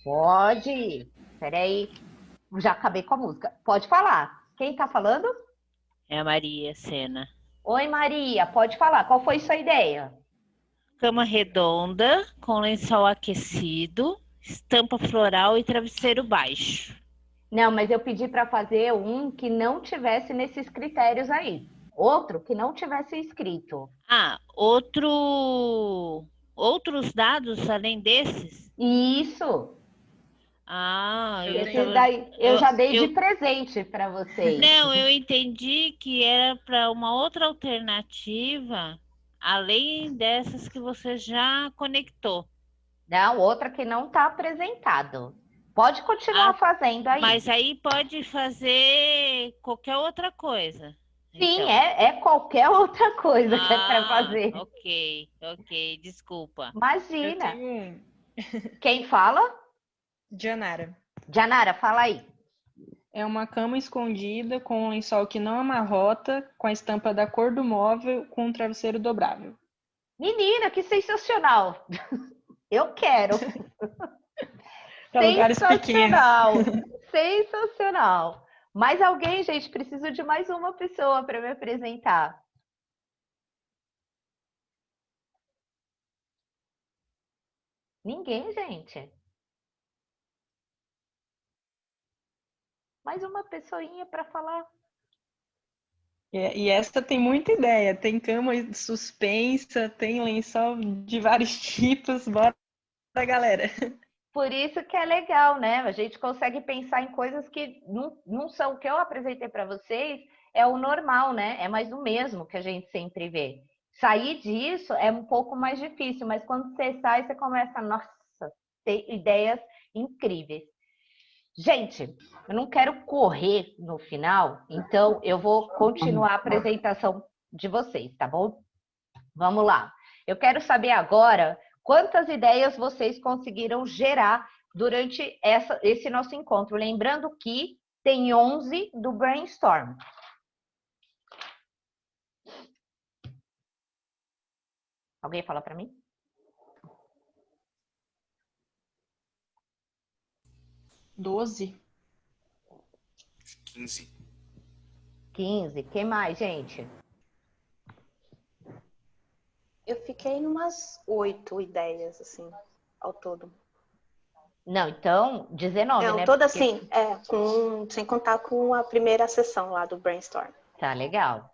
Pode. Peraí. Já acabei com a música. Pode falar. Quem tá falando? É a Maria Sena. Oi, Maria. Pode falar. Qual foi sua ideia? Cama redonda, com lençol aquecido, estampa floral e travesseiro baixo. Não, mas eu pedi para fazer um que não tivesse nesses critérios aí. Outro que não tivesse escrito. Ah, outros dados além desses? Isso. Ah, eu já dei de presente para vocês. Não, eu entendi que era para uma outra alternativa, além dessas que você já conectou. Não, outra que não está apresentado. Pode continuar fazendo aí. Mas aí pode fazer qualquer outra coisa. Sim, então. é qualquer outra coisa que é para fazer. Ok, desculpa. Imagina. Quem fala? Janara. Janara, fala aí. É uma cama escondida com um lençol que não amarrota, com a estampa da cor do móvel, com um travesseiro dobrável. Menina, que sensacional! Eu quero. Para lugares pequenos. Sensacional. Mais alguém, gente? Preciso de mais uma pessoa para me apresentar. Ninguém, gente. Mais uma pessoinha para falar. E essa tem muita ideia. Tem cama suspensa, tem lençol de vários tipos. Bora, galera. Por isso que é legal, né? A gente consegue pensar em coisas que não são o que eu apresentei para vocês, é o normal, né? É mais do mesmo que a gente sempre vê. Sair disso é um pouco mais difícil, mas quando você sai, você começa, nossa, ter ideias incríveis. Gente, eu não quero correr no final, então eu vou continuar a apresentação de vocês, tá bom? Vamos lá. Eu quero saber agora quantas ideias vocês conseguiram gerar durante esse nosso encontro. Lembrando que tem 11 do Brainstorm. Alguém fala para mim? Doze. 15. 15. Que mais, gente? Eu fiquei em umas 8 ideias, assim, ao todo. Não, então, 19, não, né? Toda assim, sem contar com a primeira sessão lá do Brainstorm. Tá, legal.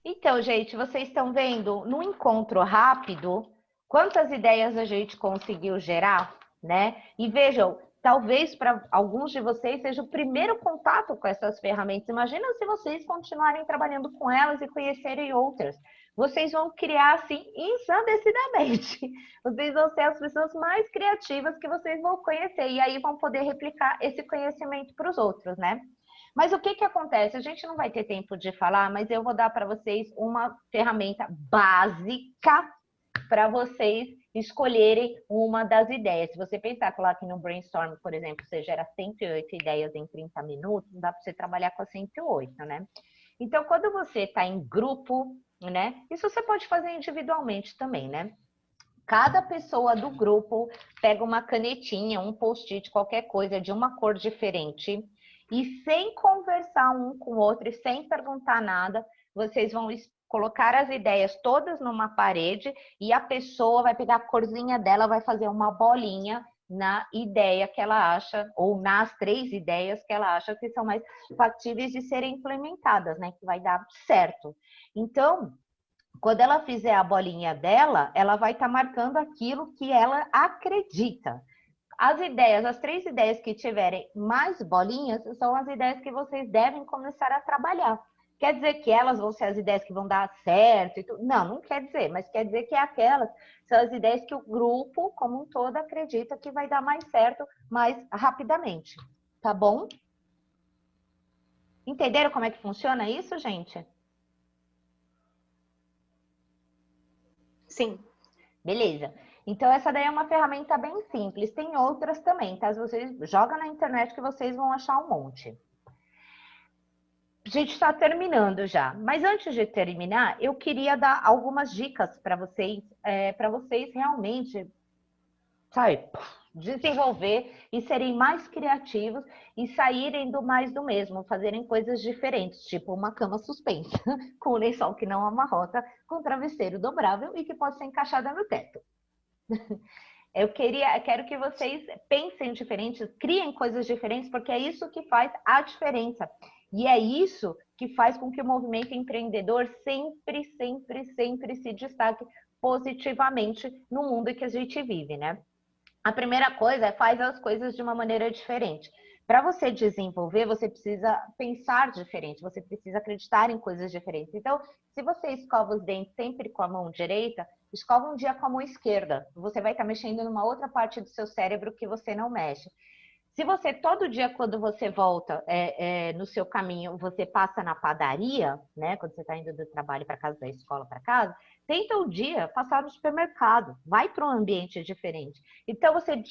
Então, gente, vocês estão vendo no encontro rápido quantas ideias a gente conseguiu gerar, né? E vejam, talvez para alguns de vocês seja o primeiro contato com essas ferramentas. Imagina se vocês continuarem trabalhando com elas e conhecerem outras. Vocês vão criar, assim, ensandecidamente. Vocês vão ser as pessoas mais criativas que vocês vão conhecer. E aí vão poder replicar esse conhecimento para os outros, né? Mas o que acontece? A gente não vai ter tempo de falar, mas eu vou dar para vocês uma ferramenta básica para vocês escolherem uma das ideias. Se você pensar que lá aqui no Brainstorm, por exemplo, você gera 108 ideias em 30 minutos, dá para você trabalhar com a 108, né? Então, quando você está em grupo, né? Isso você pode fazer individualmente também, né? Cada pessoa do grupo pega uma canetinha, um post-it, qualquer coisa de uma cor diferente e sem conversar um com o outro e sem perguntar nada, vocês vão colocar as ideias todas numa parede e a pessoa vai pegar a corzinha dela, vai fazer uma bolinha na ideia que ela acha, ou nas 3 ideias que ela acha que são mais factíveis de serem implementadas, né? Que vai dar certo. Então, quando ela fizer a bolinha dela, ela vai estar marcando aquilo que ela acredita. As 3 ideias que tiverem mais bolinhas são as ideias que vocês devem começar a trabalhar. Quer dizer que elas vão ser as ideias que vão dar certo e tudo? Não, não quer dizer, mas quer dizer que aquelas são as ideias que o grupo como um todo acredita que vai dar mais certo mais rapidamente. Tá bom? Entenderam como é que funciona isso, gente? Sim. Beleza. Então, essa daí é uma ferramenta bem simples. Tem outras também, tá? Vocês jogam na internet que vocês vão achar um monte. A gente está terminando já. Mas antes de terminar, eu queria dar algumas dicas para vocês realmente, sabe, desenvolver e serem mais criativos e saírem do mais do mesmo, fazerem coisas diferentes, tipo uma cama suspensa, com um lençol que não amarrota, com travesseiro dobrável e que pode ser encaixada no teto. Quero que vocês pensem diferentes, criem coisas diferentes, porque é isso que faz a diferença. E é isso que faz com que o movimento empreendedor sempre, sempre, sempre se destaque positivamente no mundo que a gente vive, né? A primeira coisa é faz as coisas de uma maneira diferente. Para você desenvolver, você precisa pensar diferente, você precisa acreditar em coisas diferentes. Então, se você escova os dentes sempre com a mão direita, escova um dia com a mão esquerda. Você vai estar mexendo numa outra parte do seu cérebro que você não mexe. Se você, todo dia, quando você volta no seu caminho, você passa na padaria, né? Quando você está indo do trabalho para casa, da escola para casa, tenta um dia passar no supermercado, vai para um ambiente diferente. Então, você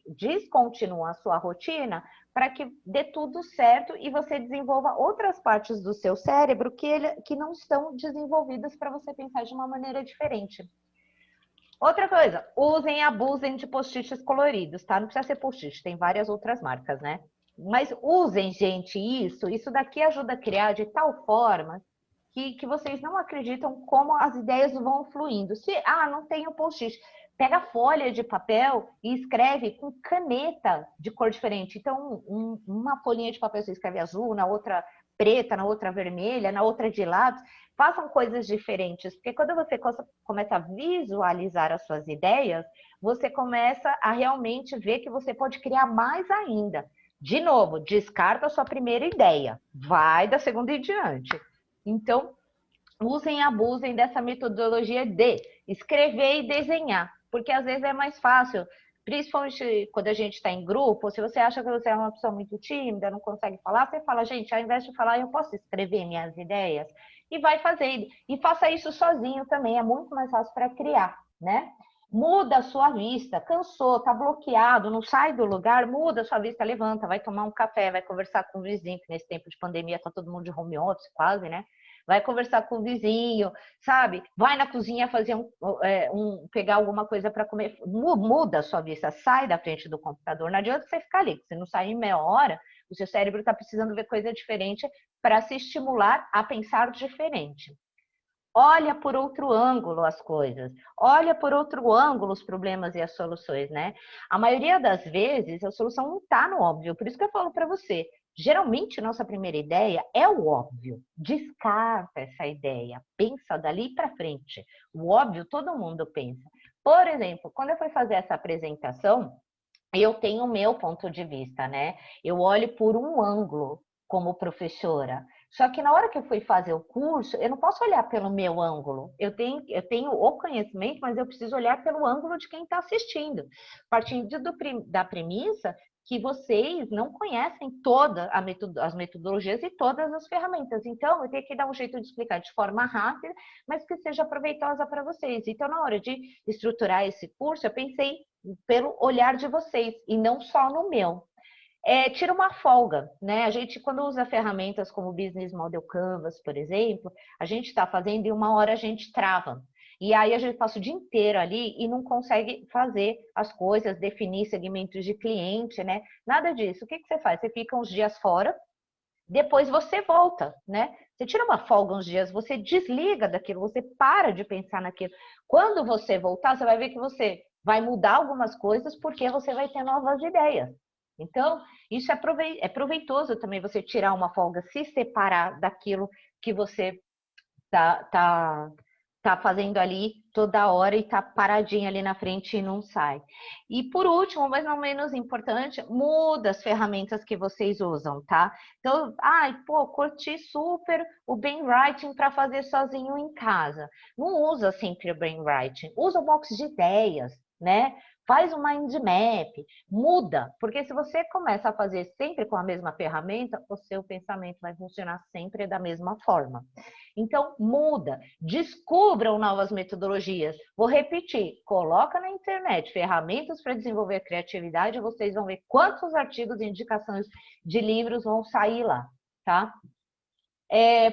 descontinua a sua rotina para que dê tudo certo e você desenvolva outras partes do seu cérebro que não estão desenvolvidas para você pensar de uma maneira diferente. Outra coisa, usem e abusem de post-its coloridos, tá? Não precisa ser post-it, tem várias outras marcas, né? Mas usem, gente, isso daqui ajuda a criar de tal forma que vocês não acreditam como as ideias vão fluindo. Não tenho post-it, pega folha de papel e escreve com caneta de cor diferente. Então, uma folhinha de papel você escreve azul, na outra preta, na outra vermelha, na outra de lápis. Façam coisas diferentes, porque quando você começa a visualizar as suas ideias, você começa a realmente ver que você pode criar mais ainda. De novo, descarta a sua primeira ideia, vai da segunda em diante. Então, usem e abusem dessa metodologia de escrever e desenhar, porque às vezes é mais fácil, principalmente quando a gente está em grupo, se você acha que você é uma pessoa muito tímida, não consegue falar, você fala, gente, ao invés de falar, eu posso escrever minhas ideias? E vai fazendo. E faça isso sozinho também, é muito mais fácil para criar, né? Muda a sua vista, cansou, tá bloqueado, não sai do lugar, muda a sua vista, levanta, vai tomar um café, vai conversar com o vizinho, que nesse tempo de pandemia tá todo mundo de home office quase, né? Vai conversar com o vizinho, sabe? Vai na cozinha fazer pegar alguma coisa para comer. Muda a sua vista, sai da frente do computador. Não adianta você ficar ali, se não sair em meia hora, o seu cérebro está precisando ver coisa diferente para se estimular a pensar diferente. Olha por outro ângulo as coisas, olha por outro ângulo os problemas e as soluções, né? A maioria das vezes a solução não está no óbvio, por isso que eu falo para você. Geralmente, nossa primeira ideia é o óbvio. Descarta essa ideia. Pensa dali para frente. O óbvio, todo mundo pensa. Por exemplo, quando eu fui fazer essa apresentação, eu tenho o meu ponto de vista, né? Eu olho por um ângulo como professora. Só que na hora que eu fui fazer o curso, eu não posso olhar pelo meu ângulo. Eu tenho o conhecimento, mas eu preciso olhar pelo ângulo de quem está assistindo. Partindo da premissa que vocês não conhecem todas as metodologias e todas as ferramentas. Então, eu tenho que dar um jeito de explicar de forma rápida, mas que seja proveitosa para vocês. Então, na hora de estruturar esse curso, eu pensei pelo olhar de vocês e não só no meu. Tira uma folga, né? A gente, quando usa ferramentas como o Business Model Canvas, por exemplo, a gente está fazendo e uma hora a gente trava. E aí a gente passa o dia inteiro ali e não consegue fazer as coisas, definir segmentos de cliente, né? Nada disso. O que você faz? Você fica uns dias fora, depois você volta, né? Você tira uma folga uns dias, você desliga daquilo, você para de pensar naquilo. Quando você voltar, você vai ver que você vai mudar algumas coisas porque você vai ter novas ideias. Então, isso é proveitoso também, você tirar uma folga, se separar daquilo que você tá fazendo ali toda hora e tá paradinho ali na frente e não sai. E por último, mas não menos importante, muda as ferramentas que vocês usam, tá? Então, curti super o brainwriting para fazer sozinho em casa. Não usa sempre o brainwriting, usa o box de ideias, né? Faz um mind map, muda, porque se você começa a fazer sempre com a mesma ferramenta, o seu pensamento vai funcionar sempre da mesma forma. Então, muda, descubram novas metodologias. Vou repetir, coloca na internet ferramentas para desenvolver a criatividade e vocês vão ver quantos artigos e indicações de livros vão sair lá, tá?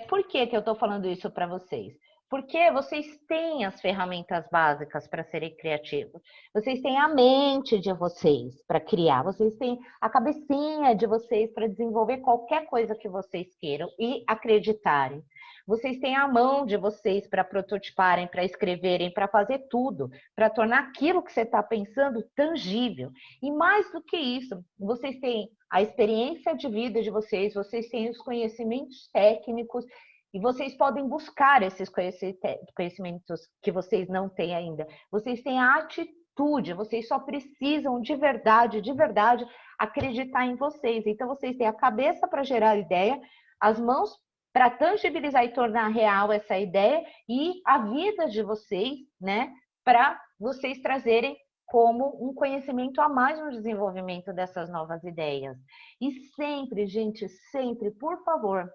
Por que eu estou falando isso para vocês? Porque vocês têm as ferramentas básicas para serem criativos. Vocês têm a mente de vocês para criar. Vocês têm a cabecinha de vocês para desenvolver qualquer coisa que vocês queiram e acreditarem. Vocês têm a mão de vocês para prototiparem, para escreverem, para fazer tudo, para tornar aquilo que você está pensando tangível. E mais do que isso, vocês têm a experiência de vida de vocês, vocês têm os conhecimentos técnicos, e vocês podem buscar esses conhecimentos que vocês não têm ainda. Vocês têm a atitude, vocês só precisam de verdade acreditar em vocês. Então, vocês têm a cabeça para gerar ideia, as mãos para tangibilizar e tornar real essa ideia e a vida de vocês, né, para vocês trazerem como um conhecimento a mais no desenvolvimento dessas novas ideias. E sempre, gente, sempre, por favor,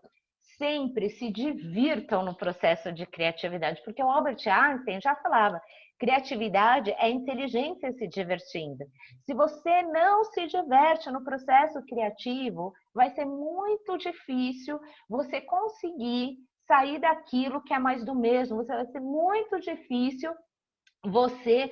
sempre se divirtam no processo de criatividade, porque o Albert Einstein já falava, criatividade é inteligência se divertindo. Se você não se diverte no processo criativo, vai ser muito difícil você conseguir sair daquilo que é mais do mesmo. Vai ser muito difícil você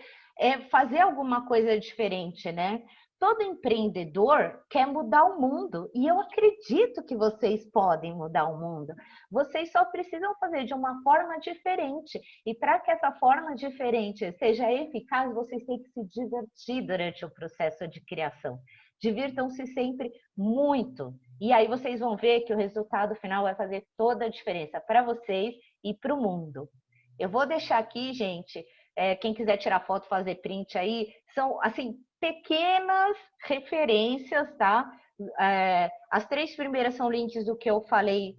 fazer alguma coisa diferente, né? Todo empreendedor quer mudar o mundo e eu acredito que vocês podem mudar o mundo. Vocês só precisam fazer de uma forma diferente. E para que essa forma diferente seja eficaz, vocês têm que se divertir durante o processo de criação. Divirtam-se sempre muito. E aí vocês vão ver que o resultado final vai fazer toda a diferença para vocês e para o mundo. Eu vou deixar aqui, gente, quem quiser tirar foto, fazer print aí, são assim pequenas referências, tá? As 3 primeiras são links do que eu falei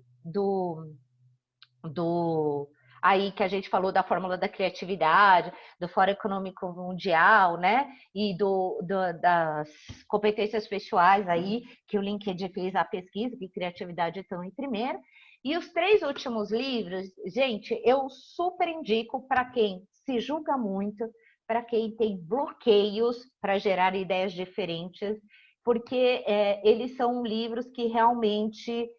aí que a gente falou da fórmula da criatividade, do Fórum Econômico Mundial, né? E das competências pessoais aí, que o LinkedIn fez a pesquisa, que criatividade estão em primeiro. E os 3 últimos livros, gente, eu super indico para quem se julga muito, para quem tem bloqueios para gerar ideias diferentes, porque eles são livros que realmente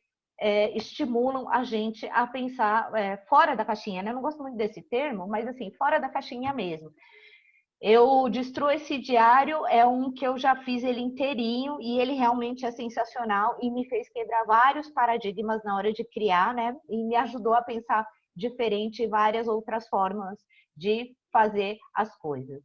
estimulam a gente a pensar fora da caixinha, né? Eu não gosto muito desse termo, mas assim, fora da caixinha mesmo. Eu Destrua esse Diário é um que eu já fiz ele inteirinho e ele realmente é sensacional e me fez quebrar vários paradigmas na hora de criar, né? E me ajudou a pensar diferente em várias outras formas de fazer as coisas.